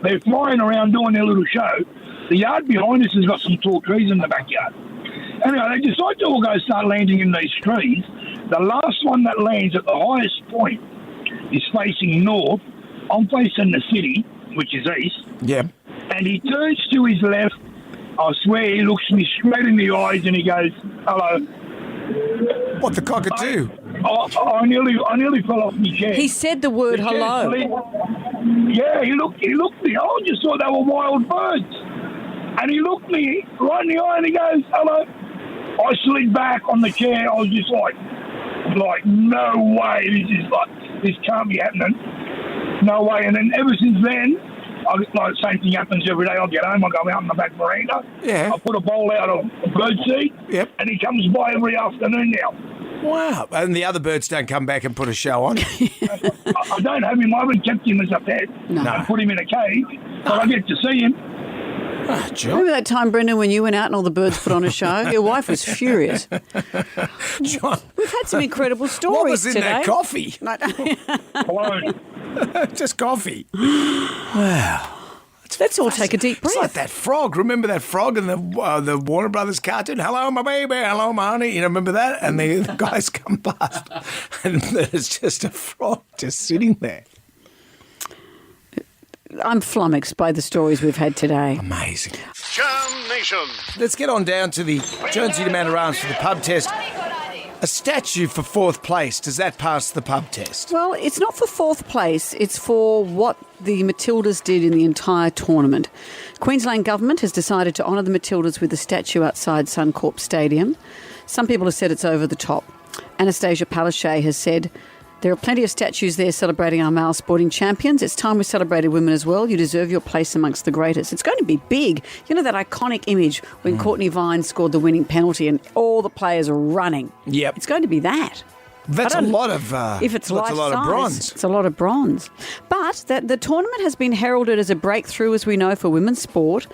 They're flying around doing their little show. The yard behind us has got some tall trees in the backyard. Anyway, they decide to all go start landing in these trees. The last one that lands at the highest point is facing north. I'm facing the city, which is east. Yeah. And he turns to his left. I swear he looks me straight in the eyes and he goes, hello. What, the cockatoo? I nearly fell off my chair. He said the word hello. Yeah, he looked me. I just thought they were wild birds. And he looked me right in the eye and he goes, hello. I slid back on the chair. I was just like, no way. This can't be happening. No way. And then ever since then, same thing happens every day. I'll get home, I'll go out in the back veranda. Yeah. I'll put a bowl out of birdseed. Yep. And he comes by every afternoon now. Wow. And the other birds don't come back and put a show on? I don't have him. I haven't kept him as a pet. No. I put him in a cage, but I get to see him. Remember that time, Brendan, when you went out and all the birds put on a show? Your wife was furious. John, we've had some incredible stories what was in today. that coffee? Just coffee. Wow. Let's all take a deep breath. It's like that frog. Remember that frog in the Warner Brothers cartoon? Hello, my baby. Hello, my honey. You know, remember that? And the guys come past, and there's just a frog just sitting there. I'm flummoxed by the stories we've had today. Amazing. Jam Nation. Let's get on down to the Jonesy Demander Arms for the pub test. A statue for fourth place. Does that pass the pub test? Well, it's not for fourth place. It's for what the Matildas did in the entire tournament. Queensland Government has decided to honour the Matildas with a statue outside Suncorp Stadium. Some people have said it's over the top. Anastasia Palaszczuk has said, there are plenty of statues there celebrating our male sporting champions. It's time we celebrated women as well. You deserve your place amongst the greatest. It's going to be big. You know that iconic image when Courtney Vine scored the winning penalty and all the players are running? Yep. It's going to be that. That's a lot of if it's that's a lot of bronze. It's a lot of bronze. But the tournament has been heralded as a breakthrough, as we know, for women's sport.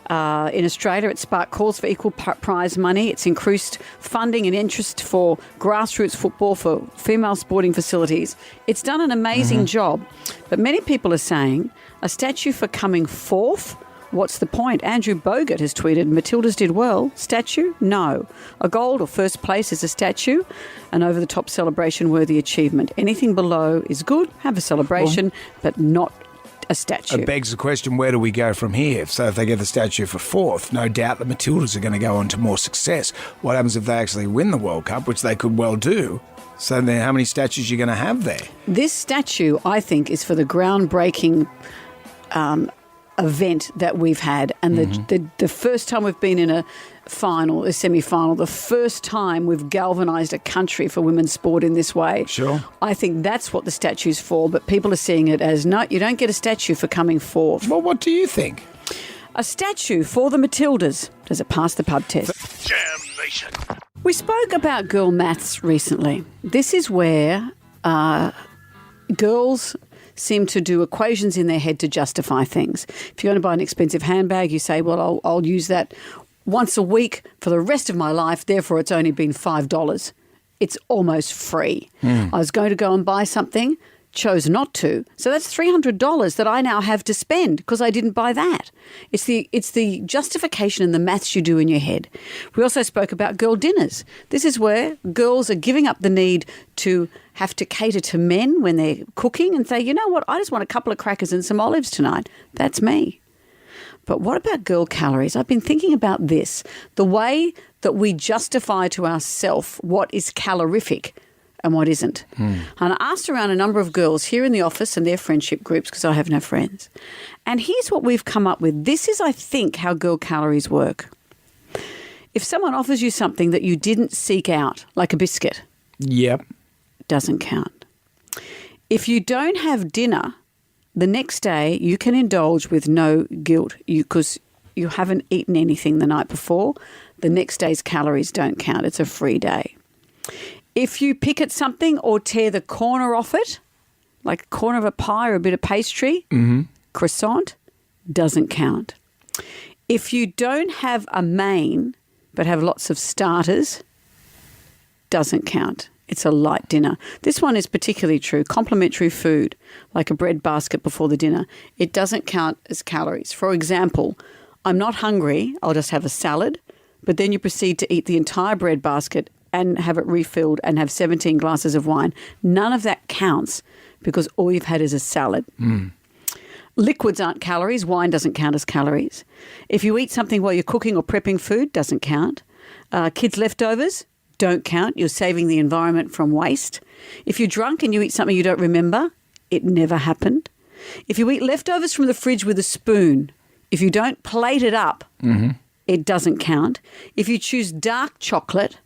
In Australia, it sparked calls for equal prize money. It's increased funding and interest for grassroots football, for female sporting facilities. It's done an amazing job. But many people are saying a statue for coming fourth What's the point? Andrew Bogut has tweeted, Matildas did well. Statue? No. A gold or first place is a statue, an over-the-top celebration-worthy achievement. Anything below is good, have a celebration, but not a statue. It begs the question, where do we go from here? So if they get the statue for fourth, no doubt the Matildas are going to go on to more success. What happens if they actually win the World Cup, which they could well do? So then how many statues are you going to have there? This statue, I think, is for the groundbreaking event that we've had. And the first time we've been in a final, a semi-final, the first time we've galvanised a country for women's sport in this way. Sure. I think that's what the statue's for, but people are seeing it as, no, you don't get a statue for coming fourth. Well, what do you think? A statue for the Matildas. Does it pass the pub test? Jam Nation. We spoke about girl maths recently. This is where girls seem to do equations in their head to justify things. If you're going to buy an expensive handbag, you say, well, I'll use that once a week for the rest of my life, therefore it's only been $5. It's almost free. I was going to go and buy something, chose not to. So that's $300 that I now have to spend because I didn't buy that. It's the justification and the maths you do in your head. We also spoke about girl dinners. This is where girls are giving up the need to have to cater to men when they're cooking and say, you know what, I just want a couple of crackers and some olives tonight. That's me. But what about girl calories? I've been thinking about this, the way that we justify to ourselves what is calorific and what isn't. And I asked around a number of girls here in the office and their friendship groups because I have no friends. And here's what we've come up with. This is, I think, how girl calories work. If someone offers you something that you didn't seek out, like a biscuit, yep, doesn't count. If you don't have dinner, the next day you can indulge with no guilt because you haven't eaten anything the night before. The next day's calories don't count. It's a free day. If you pick at something or tear the corner off it, like a corner of a pie or a bit of pastry, croissant, doesn't count. If you don't have a main but have lots of starters, doesn't count. It's a light dinner. This one is particularly true. Complimentary food, like a bread basket before the dinner, it doesn't count as calories. For example, I'm not hungry, I'll just have a salad, but then you proceed to eat the entire bread basket and have it refilled and have 17 glasses of wine. None of that counts because all you've had is a salad. Liquids aren't calories. Wine doesn't count as calories. If you eat something while you're cooking or prepping food, doesn't count. Kids' leftovers don't count. You're saving the environment from waste. If you're drunk and you eat something you don't remember, it never happened. If you eat leftovers from the fridge with a spoon, if you don't plate it up, it doesn't count. If you choose dark chocolate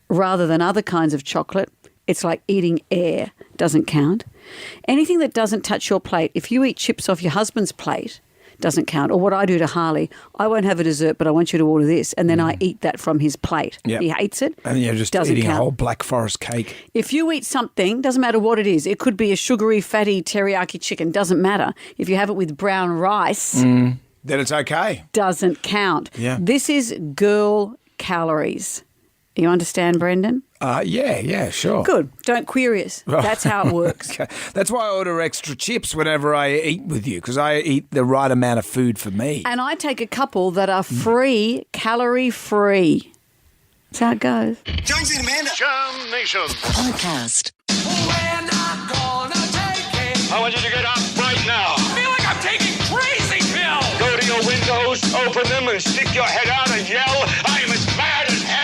rather than other kinds of chocolate, it's like eating air, doesn't count. Anything that doesn't touch your plate, if you eat chips off your husband's plate, doesn't count. Or what I do to Harley, I won't have a dessert, but I want you to order this, and then I eat that from his plate. Yep. He hates it. And you're just doesn't eating count. a whole Black Forest cake. If you eat something, doesn't matter what it is, it could be a sugary, fatty teriyaki chicken, doesn't matter. If you have it with brown rice, then it's okay. Doesn't count. Yeah. This is girl calories. You understand, Brendan? Yeah, sure. Good. Don't query us. That's how it works. Okay. That's why I order extra chips whenever I eat with you, because I eat the right amount of food for me. And I take a couple that are free, calorie-free. That's how it goes. Jonesy and Amanda. Jam Nation. Podcast. We're not gonna take it. I want you to get up right now. I feel like I'm taking crazy pills. Go to your windows, open them, and stick your head out and yell, I am as mad as hell.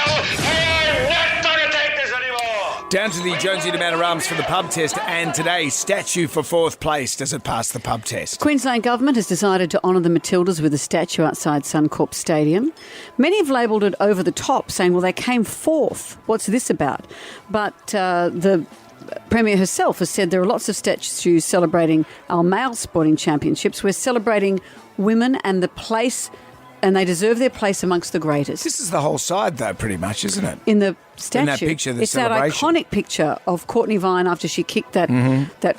I'm not gonna take this anymore. Down to the Jonesy and Amanda Rams for the pub test, and today, statue for fourth place. Does it pass the pub test? Queensland Government has decided to honour the Matildas with a statue outside Suncorp Stadium. Many have labelled it over the top, saying, well, they came fourth. What's this about? But the Premier herself has said there are lots of statues celebrating our male sporting championships. We're celebrating women and the place, and they deserve their place amongst the greatest. This is the whole side, though, pretty much, isn't it? In the statue. In that picture, the it's celebration. that iconic picture of Courtney Vine after she kicked that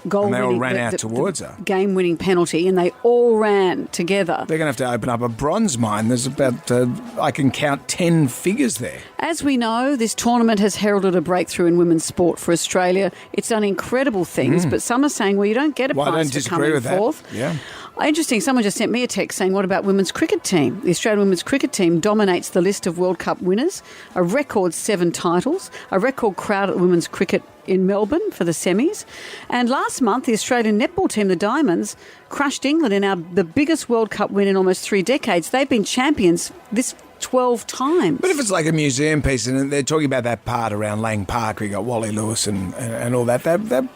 goal And they all winning, ran out towards her. game-winning penalty, and they all ran together. They're going to have to open up a bronze mine. There's about, I can count 10 figures there. As we know, this tournament has heralded a breakthrough in women's sport for Australia. It's done incredible things, but some are saying, well, you don't get a Well, I prize don't for coming disagree with fourth. that. Yeah. Interesting. Someone just sent me a text saying, what about women's cricket team? The Australian women's cricket team dominates the list of World Cup winners, a record 7 titles, a record crowd at women's cricket in Melbourne for the semis. And last month, the Australian netball team, the Diamonds, crushed England in the biggest World Cup win in almost 3 decades. They've been champions this 12 times. But if it's like a museum piece and they're talking about that part around Lang Park where you got Wally Lewis and all that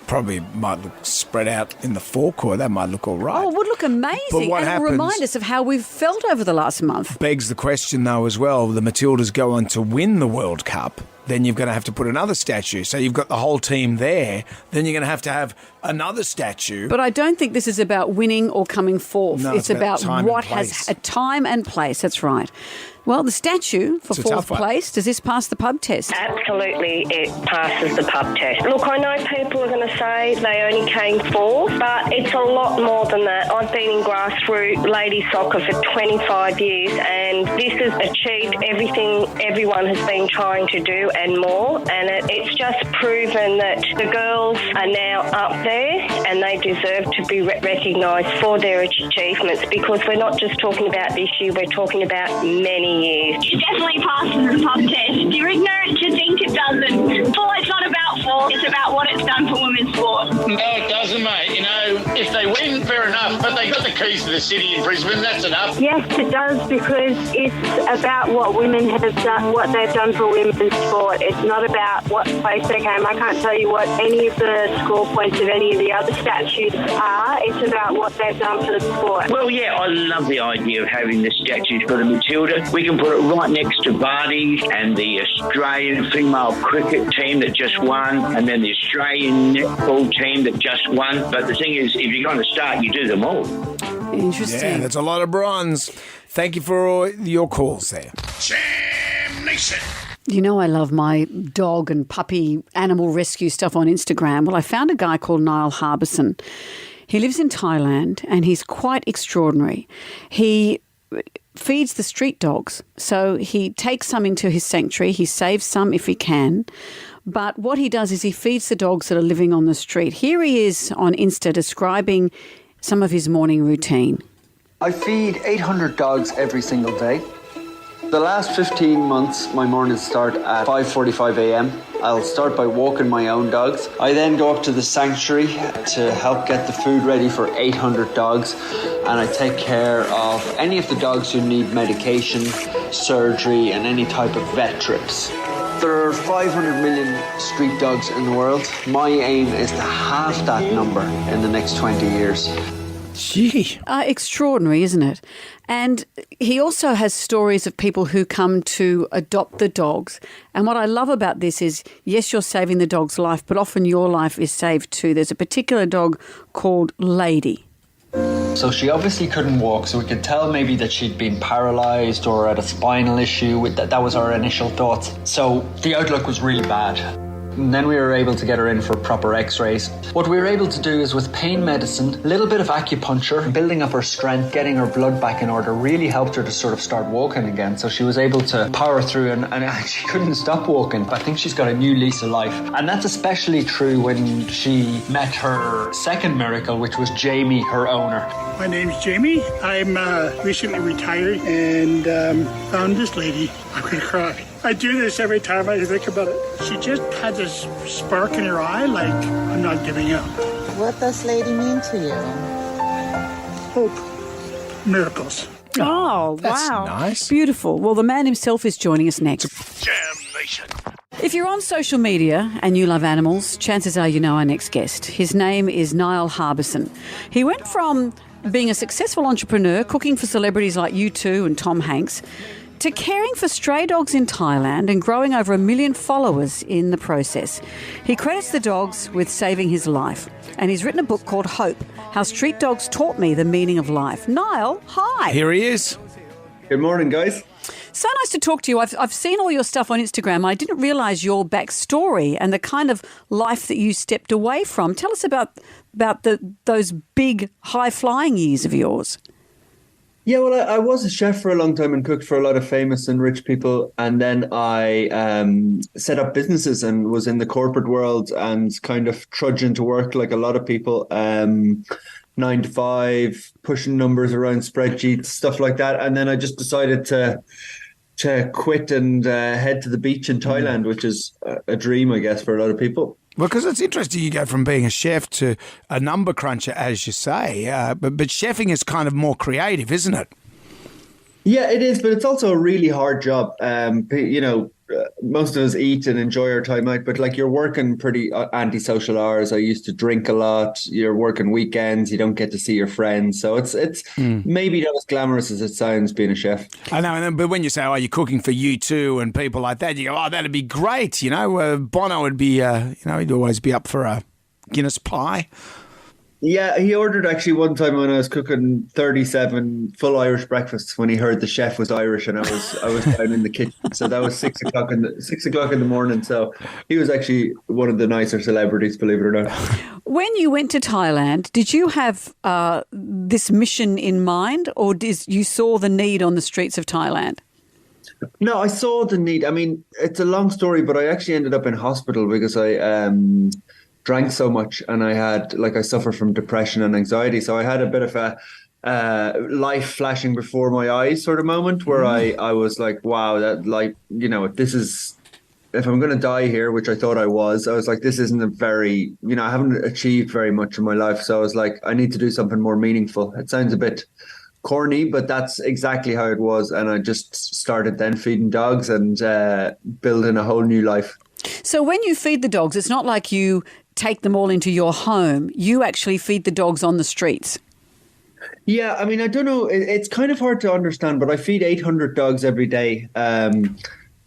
probably might look spread out in the forecourt. That might look all right. Oh, it would look amazing. But what and it'll remind us of how we've felt over the last month. Begs the question, though, as well. The Matildas go on to win the World Cup. Then you're going to have to put another statue. So you've got the whole team there. Then you're going to have another statue. But I don't think this is about winning or coming fourth. No, it's about time what and place. has a time and place. That's right. Well, the statue for It's a fourth tough one. place, does this pass the pub test? Absolutely, it passes the pub test. Look, I know people are going to say they only came fourth, but it's a lot more than that. I've been in grassroots ladies soccer for 25 years, and this has achieved everything everyone has been trying to do and more, and it's just proven that the girls are now up there and they deserve to be recognised for their achievements, because we're not just talking about this year, we're talking about many years. It definitely passes the pub test. You're ignorant to think it doesn't. It's not about sport, it's about what it's done for women's sport. No, it doesn't, mate. You know, if they win, fair enough, but they got the keys to the city in Brisbane, that's enough. Yes, it does, because it's about what women have done, what they've done for women's sport. It's not about what place they came. I can't tell you what any of the score points of any of the other statues are. It's about what they've done for the sport. Well, yeah, I love the idea of having the statues for the Matilda. We can put it right next to Barty and the Australian female cricket team that just won, and then the Australian netball team that just won. But the thing is, if you're going to start, you do them all. Interesting. Yeah, that's a lot of bronze. Thank you for all your calls there. Jam Nation. You know, I love my dog and puppy animal rescue stuff on Instagram. Well, I found a guy called Niall Harbison. He lives in Thailand and he's quite extraordinary. He feeds the street dogs. So he takes some into his sanctuary. He saves some if he can. But what he does is he feeds the dogs that are living on the street. Here he is on Insta describing some of his morning routine. I feed 800 dogs every single day. The last 15 months, my mornings start at 5:45 a.m. I'll start by walking my own dogs. I then go up to the sanctuary to help get the food ready for 800 dogs, and I take care of any of the dogs who need medication, surgery, and any type of vet trips. There are 500 million street dogs in the world. My aim is to halve that number in the next 20 years. Gee. Extraordinary, isn't it? And he also has stories of people who come to adopt the dogs. And what I love about this is, yes, you're saving the dog's life, but often your life is saved too. There's a particular dog called Lady. So she obviously couldn't walk, so we could tell maybe that she'd been paralysed or had a spinal issue. That was our initial thoughts. So the outlook was really bad. And then we were able to get her in for proper x-rays. What we were able to do is, with pain medicine, a little bit of acupuncture, building up her strength, getting her blood back in order, really helped her to sort of start walking again. So she was able to power through and she couldn't stop walking. I think she's got a new lease of life. And that's especially true when she met her second miracle, which was Jamie, her owner. My name's Jamie. I'm recently retired and found this lady. I'm going to cry. I do this every time I think about it. She just had this spark in her eye, like, I'm not giving up. What does Lady mean to you? Hope. Miracles. Oh, That's wow. nice. Beautiful. Well, the man himself is joining us next. Jam Nation. If you're on social media and you love animals, chances are you know our next guest. His name is Niall Harbison. He went from being a successful entrepreneur, cooking for celebrities like U2 and Tom Hanks, to caring for stray dogs in Thailand and growing over 1 million followers in the process. He credits the dogs with saving his life, and he's written a book called Hope, How Street Dogs Taught Me the Meaning of Life. Niall, hi. Here he is. Good morning, guys. So nice to talk to you. I've seen all your stuff on Instagram. I didn't realise your backstory and the kind of life that you stepped away from. Tell us about those big, high-flying years of yours. Yeah, well, I was a chef for a long time and cooked for a lot of famous and rich people. And then I set up businesses and was in the corporate world and kind of trudging to work like a lot of people, 9 to 5, pushing numbers around spreadsheets, stuff like that. And then I just decided to quit and head to the beach in Thailand, which is a dream, I guess, for a lot of people. Well, because it's interesting you go from being a chef to a number cruncher, as you say, but chefing is kind of more creative, isn't it? Yeah, it is, but it's also a really hard job. Most of us eat and enjoy our time out, but like you're working pretty antisocial hours. I used to drink a lot. You're working weekends. You don't get to see your friends. So it's maybe not as glamorous as it sounds being a chef. I know, but when you say, you're cooking for U2 and people like that, you go, that'd be great. Bono would be, he'd always be up for a Guinness pie. Yeah, he ordered actually one time when I was cooking 37 full Irish breakfasts when he heard the chef was Irish and I was down in the kitchen. So that was 6 o'clock in the morning. So he was actually one of the nicer celebrities, believe it or not. When you went to Thailand, did you have this mission in mind, or you saw the need on the streets of Thailand? No, I saw the need. I mean, it's a long story, but I actually ended up in hospital because I drank so much and I suffer from depression and anxiety. So I had a bit of a life flashing before my eyes sort of moment where I was like, wow, that if I'm going to die here, which I thought I was like, this isn't I haven't achieved very much in my life. So I was like, I need to do something more meaningful. It sounds a bit corny, but that's exactly how it was. And I just started then feeding dogs and building a whole new life. So when you feed the dogs, it's not like you take them all into your home. You actually feed the dogs on the streets. Yeah, I mean, I don't know. It's kind of hard to understand, but I feed 800 dogs every day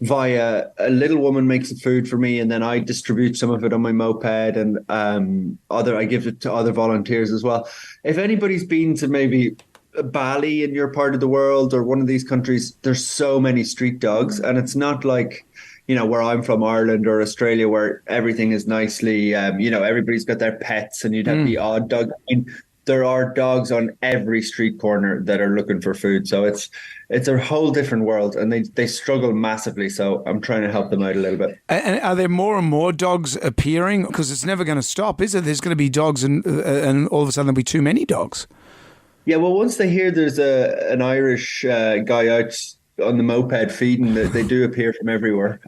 via a little woman makes the food for me, and then I distribute some of it on my moped, and I give it to other volunteers as well. If anybody's been to maybe Bali in your part of the world or one of these countries, there's so many street dogs, and it's not like where I'm from, Ireland or Australia, where everything is nicely, everybody's got their pets and you'd have the odd dog. I mean, there are dogs on every street corner that are looking for food. So it's a whole different world and they struggle massively. So I'm trying to help them out a little bit. And are there more and more dogs appearing? Because it's never going to stop, is it? There's going to be dogs and all of a sudden there'll be too many dogs. Yeah, well, once they hear there's an Irish guy out on the moped feeding, they do appear from everywhere.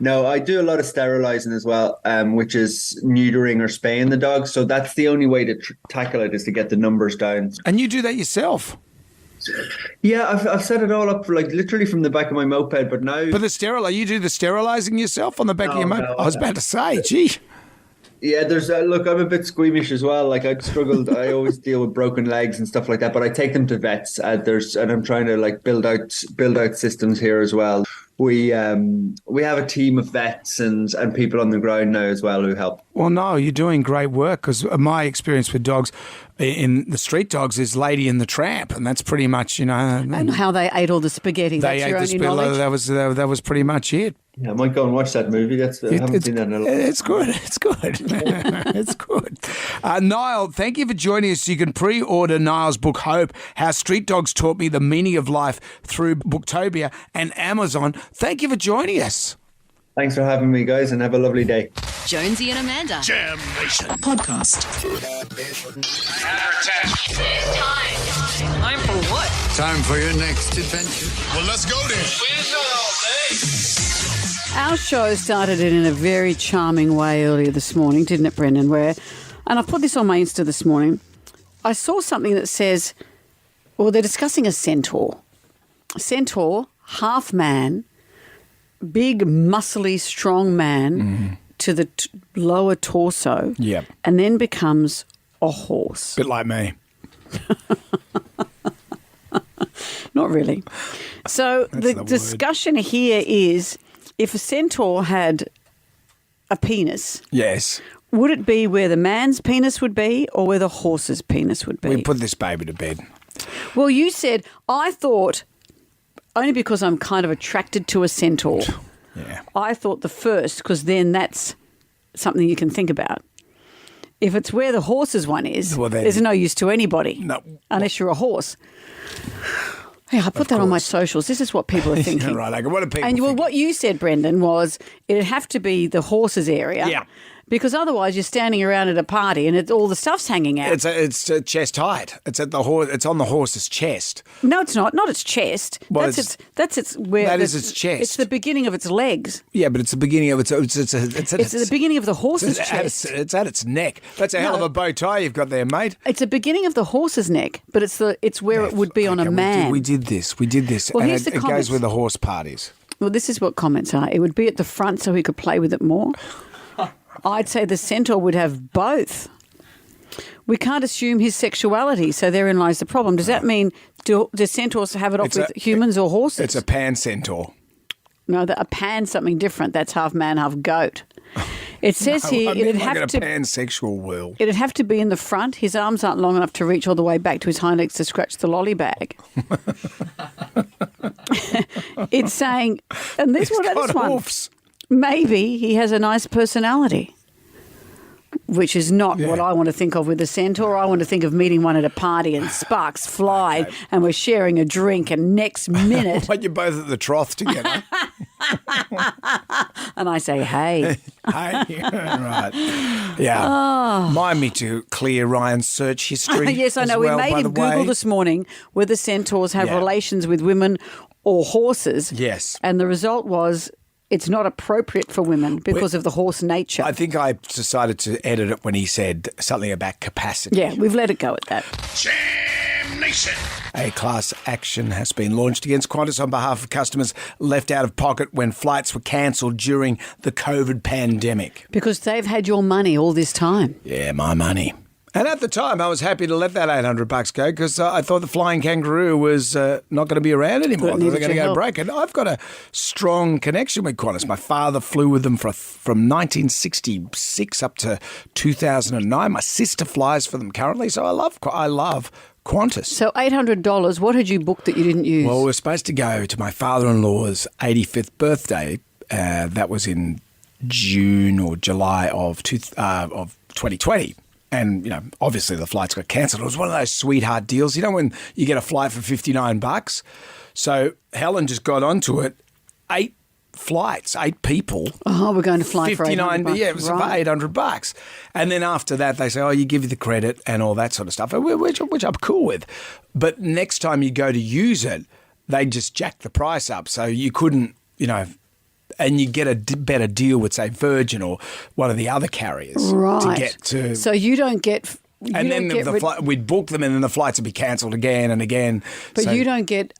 No, I do a lot of sterilizing as well, which is neutering or spaying the dogs. So that's the only way to tackle it, is to get the numbers down. And you do that yourself? Yeah, I've set it all up for literally from the back of my moped, but now. But you do the sterilizing yourself on the back of your moped? I was about to say, gee. Yeah, look, I'm a bit squeamish as well. Like I'd struggled. I always deal with broken legs and stuff like that, but I take them to vets. And I'm trying to build out systems here as well. We have a team of vets and people on the ground now as well who help. Well, no, you're doing great work, because my experience with dogs, in the street dogs, is Lady and the Tramp, and that's pretty much and how they ate all the spaghetti. They ate the spaghetti. That was pretty much it. Yeah, I might go and watch that movie. I haven't seen that in a long time. It's good. It's good. It's good. Niall, thank you for joining us. You can pre-order Niall's book, Hope, How Street Dogs Taught Me the Meaning of Life, through Booktopia and Amazon. Thank you for joining us. Thanks for having me, guys, and have a lovely day. Jonesy and Amanda. Jam Nation Podcast. Time for what? Time for your next adventure. Well, let's go then. Our show started in a very charming way earlier this morning, didn't it, Brendan? And I put this on my Insta this morning. I saw something that says, they're discussing a centaur. A centaur, half man, big, muscly, strong man to the lower torso. Yep. And then becomes a horse. Bit like me. Not really. So the discussion here is, if a centaur had a penis, yes, would it be where the man's penis would be or where the horse's penis would be? We put this baby to bed. Well, you said, I thought only because I'm kind of attracted to a centaur. Yeah. I thought the first, because then that's something you can think about. If it's where the horses one is, there's no use to anybody unless you're a horse. Yeah, I put that on my socials. This is what people are thinking. Right, okay. What are people thinking? What you said, Brendan, was it'd have to be the horses area. Yeah. Because otherwise you're standing around at a party and all the stuff's hanging out. It's chest height. It's at the It's on the horse's chest. No, it's not. Not its chest. Well, That's its chest. It's the beginning of its legs. Yeah, but it's the beginning of its the beginning of the horse's chest. It's at its neck. That's a hell of a bow tie you've got there, mate. It's the beginning of the horse's neck, but it's where it would be on a man. We did this. Well, and it goes with the horse parties. Well, this is what comments are. It would be at the front so he could play with it more. I'd say the centaur would have both. We can't assume his sexuality, so therein lies the problem. Does that mean do centaurs have it off with humans or horses? It's a pan centaur. No, a pan's something different. That's half man, half goat. It says here it'd have to pansexual world. It'd have to be in the front. His arms aren't long enough to reach all the way back to his hind legs to scratch the lolly bag. It's saying, and this one. Hoofs. Maybe he has a nice personality, which is not what I want to think of with a centaur. I want to think of meeting one at a party and sparks fly and we're sharing a drink and next minute... Like you're both at the trough together. And I say, hey. Hey, right. Yeah. Mind me to clear Ryan's search history. Yes, I know. We made him Google this morning whether centaurs have relations with women or horses. Yes. And the result was... It's not appropriate for women because of the horse nature. I think I decided to edit it when he said something about capacity. Yeah, we've let it go at that. Jam Nation. A class action has been launched against Qantas on behalf of customers left out of pocket when flights were cancelled during the COVID pandemic. Because they've had your money all this time. Yeah, my money. And at the time, I was happy to let that $800 go because I thought the flying kangaroo was not going to be around anymore. They were going to go break. And I've got a strong connection with Qantas. My father flew with them from 1966 up to 2009. My sister flies for them currently, so I love Qantas. So $800, what had you booked that you didn't use? Well, we were supposed to go to my father-in-law's 85th birthday. That was in June or July of 2020. And, you know, obviously the flights got cancelled. It was one of those sweetheart deals. You know when you get a flight for $59? So Helen just got onto it. 8 flights, 8 people. Oh, we're going to fly for $800. Yeah, it was for $800. And then after that, they say, you give you the credit and all that sort of stuff, which I'm cool with. But next time you go to use it, they just jack the price up. So you couldn't, and you get a better deal with, say, Virgin or one of the other carriers to get to. So you don't get. And then we'd book them, and then the flights would be cancelled again and again. But you don't get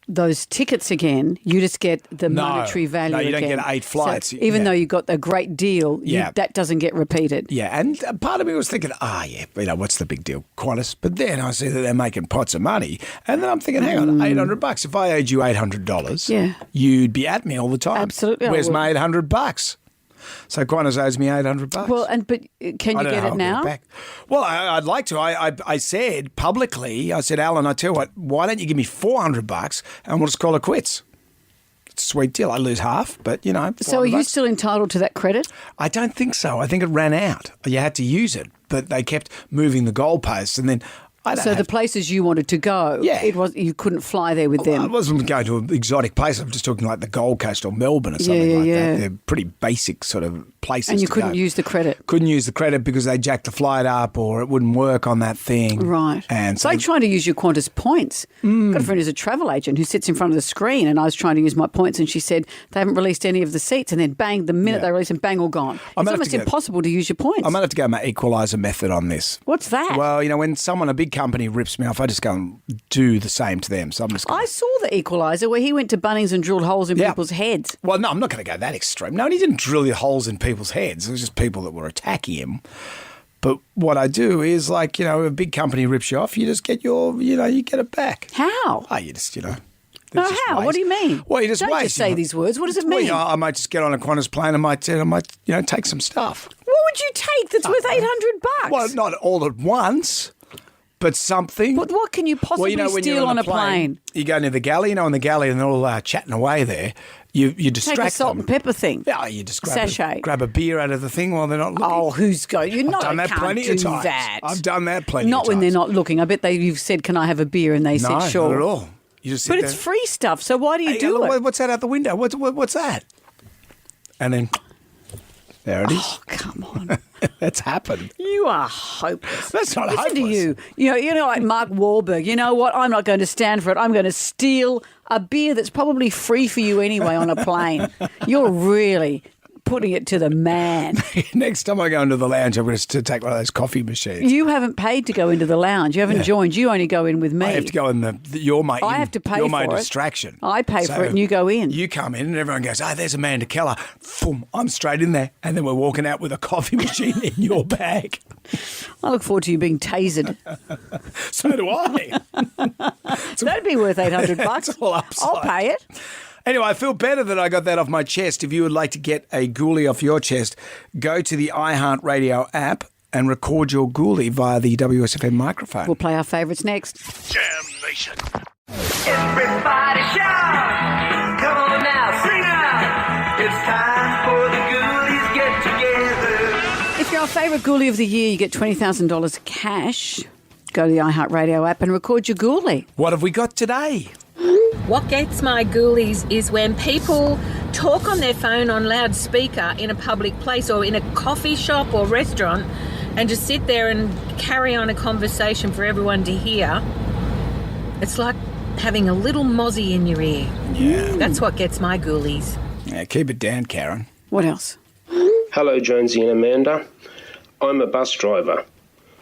those tickets again. You just get the monetary value. No, you again. don't get 8 flights. So even though you got a great deal, that doesn't get repeated. Yeah, and part of me was thinking, what's the big deal, Qantas? But then I see that they're making pots of money, and then I'm thinking, hang on, $800. If I owed you $800, you'd be at me all the time. Absolutely. Where's my $800? So Qantas owes me $800. Well, but can you get it now? Well, I'd like to. I said publicly, Alan, I tell you what, why don't you give me $400 and we'll just call it quits? It's a sweet deal. I lose half, but So are you still entitled to that credit? I don't think so. I think it ran out. You had to use it, but they kept moving the goalposts, and then. The places you wanted to go, you couldn't fly there with them. I wasn't going to an exotic place. I'm just talking like the Gold Coast or Melbourne or something like that. They're pretty basic sort of places. And you couldn't use the credit. Couldn't use the credit because they jacked the flight up or it wouldn't work on that thing. Right. And so trying to use your Qantas points. Got a friend who's a travel agent who sits in front of the screen, and I was trying to use my points, and she said they haven't released any of the seats, and then bang, the minute they release them, bang, all gone. It's almost impossible to use your points. I'm going to have to go my equaliser method on this. What's that? Well, when a big company rips me off, I just go and do the same to them. So I'm just. I saw the equaliser where he went to Bunnings and drilled holes in people's heads. Well, no, I'm not going to go that extreme. No, he didn't drill holes in people's heads. It was just people that were attacking him. But what I do is, a big company rips you off, you just get you get it back. How? Oh, you just, No, how? What do you mean? Well, you just Don't waste. Just say these words. What does it mean? Well, I might just get on a Qantas plane. I might take some stuff. What would you take that's worth $800? Well, not all at once. But something. What can you possibly when steal you're on a plane? You go near the galley, in the galley, and they're all chatting away there. You distract Take a salt them. and pepper thing. Yeah, you just Sachet. grab a beer out of the thing while they're not looking. Oh, who's going? You're not. I've done that can't plenty do of times. that. I've done that plenty Not of when times. they're not looking. I bet you've said, "Can I have a beer?" and they said, "Sure." Not at all. You just sit But there. it's free stuff, so why do you do it? What's that out the window? What's that? And then there it is. Oh, come on. That's happened. You are hopeless. That's not Listen hopeless. to you. You're like Mark Wahlberg. You know what? I'm not going to stand for it. I'm going to steal a beer that's probably free for you anyway on a plane. You're really putting it to the man. Next time I go into the lounge, I'm going to take one of those coffee machines. You haven't paid to go into the lounge. You haven't joined. You only go in with me. I have to go in you're my I have to pay you're for my it. distraction. I pay for it and you go in. You come in and everyone goes, "Oh, there's Amanda Keller." Boom, I'm straight in there. And then we're walking out with a coffee machine in your bag. I look forward to you being tasered. So do I. That'd be worth $800. It's all upside. I'll pay it. Anyway, I feel better that I got that off my chest. If you would like to get a ghoulie off your chest, go to the iHeartRadio app and record your ghoulie via the WSFM microphone. We'll play our favourites next. Jam Nation. Everybody shout! Come on now, sing out! It's time for the Ghoulies get together. If you're our favourite ghoulie of the year, you get $20,000 cash. Go to the iHeartRadio app and record your ghoulie. What have we got today? What gets my ghoulies is when people talk on their phone on loudspeaker in a public place or in a coffee shop or restaurant and just sit there and carry on a conversation for everyone to hear. It's like having a little mozzie in your ear. Yeah. That's what gets my ghoulies. Yeah, keep it down, Karen. What else? Hello, Jonesy and Amanda. I'm a bus driver.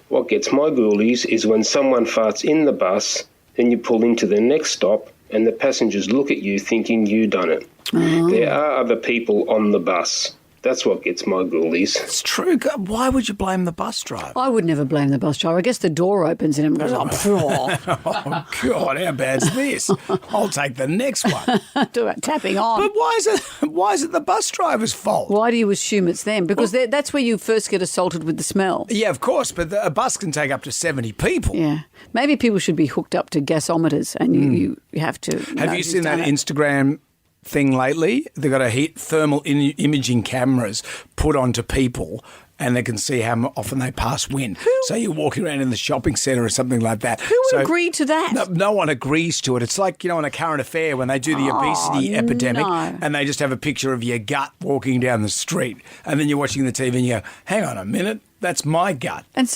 What gets my ghoulies is when someone farts in the bus, then you pull into the next stop and the passengers look at you thinking you done it. Oh. There are other people on the bus. That's what gets my ghoulies. It's true. Why would you blame the bus driver? I would never blame the bus driver. I guess the door opens and everyone goes, oh, Oh, God, how bad's this? I'll take the next one. do it, tapping on. But why is it the bus driver's fault? Why do you assume it's them? Because that's where you first get assaulted with the smell. Yeah, of course, but a bus can take up to 70 people. Yeah. Maybe people should be hooked up to gasometers and you have to. Have you seen that Instagram thing lately? They've got a thermal imaging cameras put onto people and they can see how often they pass wind. So you're walking around in the shopping centre or something like that. Who would agree to that? No one agrees to it. It's like, on a current affair when they do the obesity epidemic and they just have a picture of your gut walking down the street and then you're watching the TV and you go, hang on a minute, that's my gut. And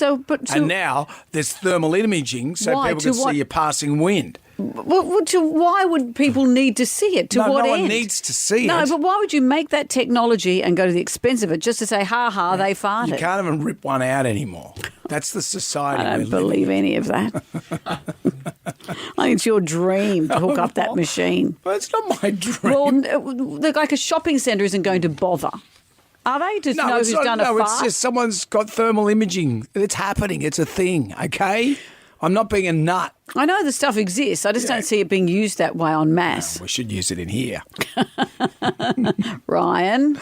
and now there's thermal imaging so people can see you passing wind. Why would people need to see it? To what end? No one needs to see it. No, but why would you make that technology and go to the expense of it just to say, ha, they farted? You can't even rip one out anymore. That's the society I don't believe any of that. I think it's your dream to hook up that machine. But it's not my dream. Well, like a shopping centre isn't going to bother. Are they? To know who's done a fart? No, it's just someone's got thermal imaging. It's happening. It's a thing, okay? I'm not being a nut. I know the stuff exists. I just don't see it being used that way en masse. No, we should use it in here. Ryan?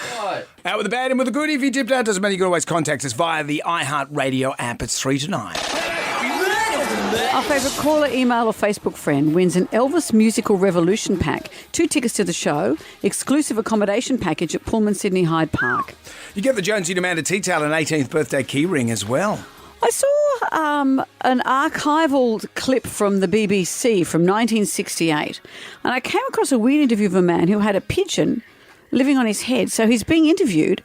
Out with the bad and with the good. If you dipped out, doesn't matter. You can always contact us via the iHeartRadio app. It's 3 to 9. Our favourite caller, email or Facebook friend wins an Elvis Musical Revolution pack, 2 tickets to the show, exclusive accommodation package at Pullman Sydney Hyde Park. You get the Jonesy and Amanda tea towel and 18th birthday key ring as well. I saw an archival clip from the BBC from 1968, and I came across a weird interview of a man who had a pigeon living on his head. So he's being interviewed,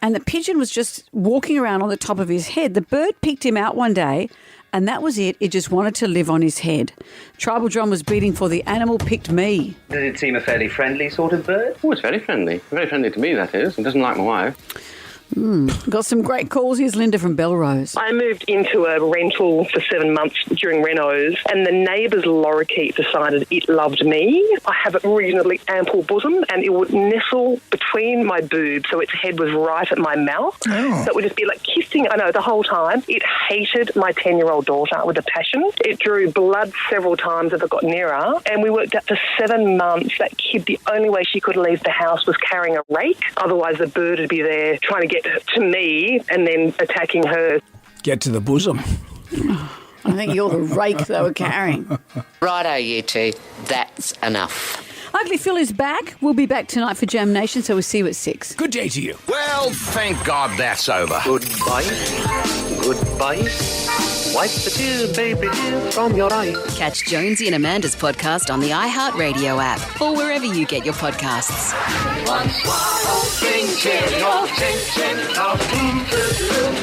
and the pigeon was just walking around on the top of his head. The bird picked him out one day, and that was it. It just wanted to live on his head. Tribal drum was beating for the animal picked me. Does it seem a fairly friendly sort of bird? Oh, it's very friendly. Very friendly to me, that is. It doesn't like my wife. Got some great calls. Here's Linda from Belrose. I moved into a rental for 7 months during renos, and the neighbour's lorikeet decided it loved me. I have a reasonably ample bosom, and it would nestle between my boobs, so its head was right at my mouth. Oh. So it would just be like kissing, the whole time. It hated my 10-year-old daughter with a passion. It drew blood several times as it got nearer, and we worked out for 7 months. That kid, the only way she could leave the house was carrying a rake. Otherwise, the bird would be there trying to get to me and then attacking her. Get to the bosom. I think you're the rake they were carrying. Righto, you two. That's enough. Ugly Phil is back. We'll be back tonight for Jam Nation, so we'll see you at 6. Good day to you. Well, thank God that's over. Goodbye. Goodbye. Wipe the tears, baby, from your eye. Catch Jonesy and Amanda's podcast on the iHeartRadio app or wherever you get your podcasts.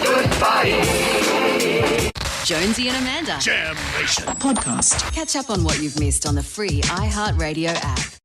Goodbye. Jonesy and Amanda. Jam Nation. Podcast. Catch up on what you've missed on the free iHeartRadio app.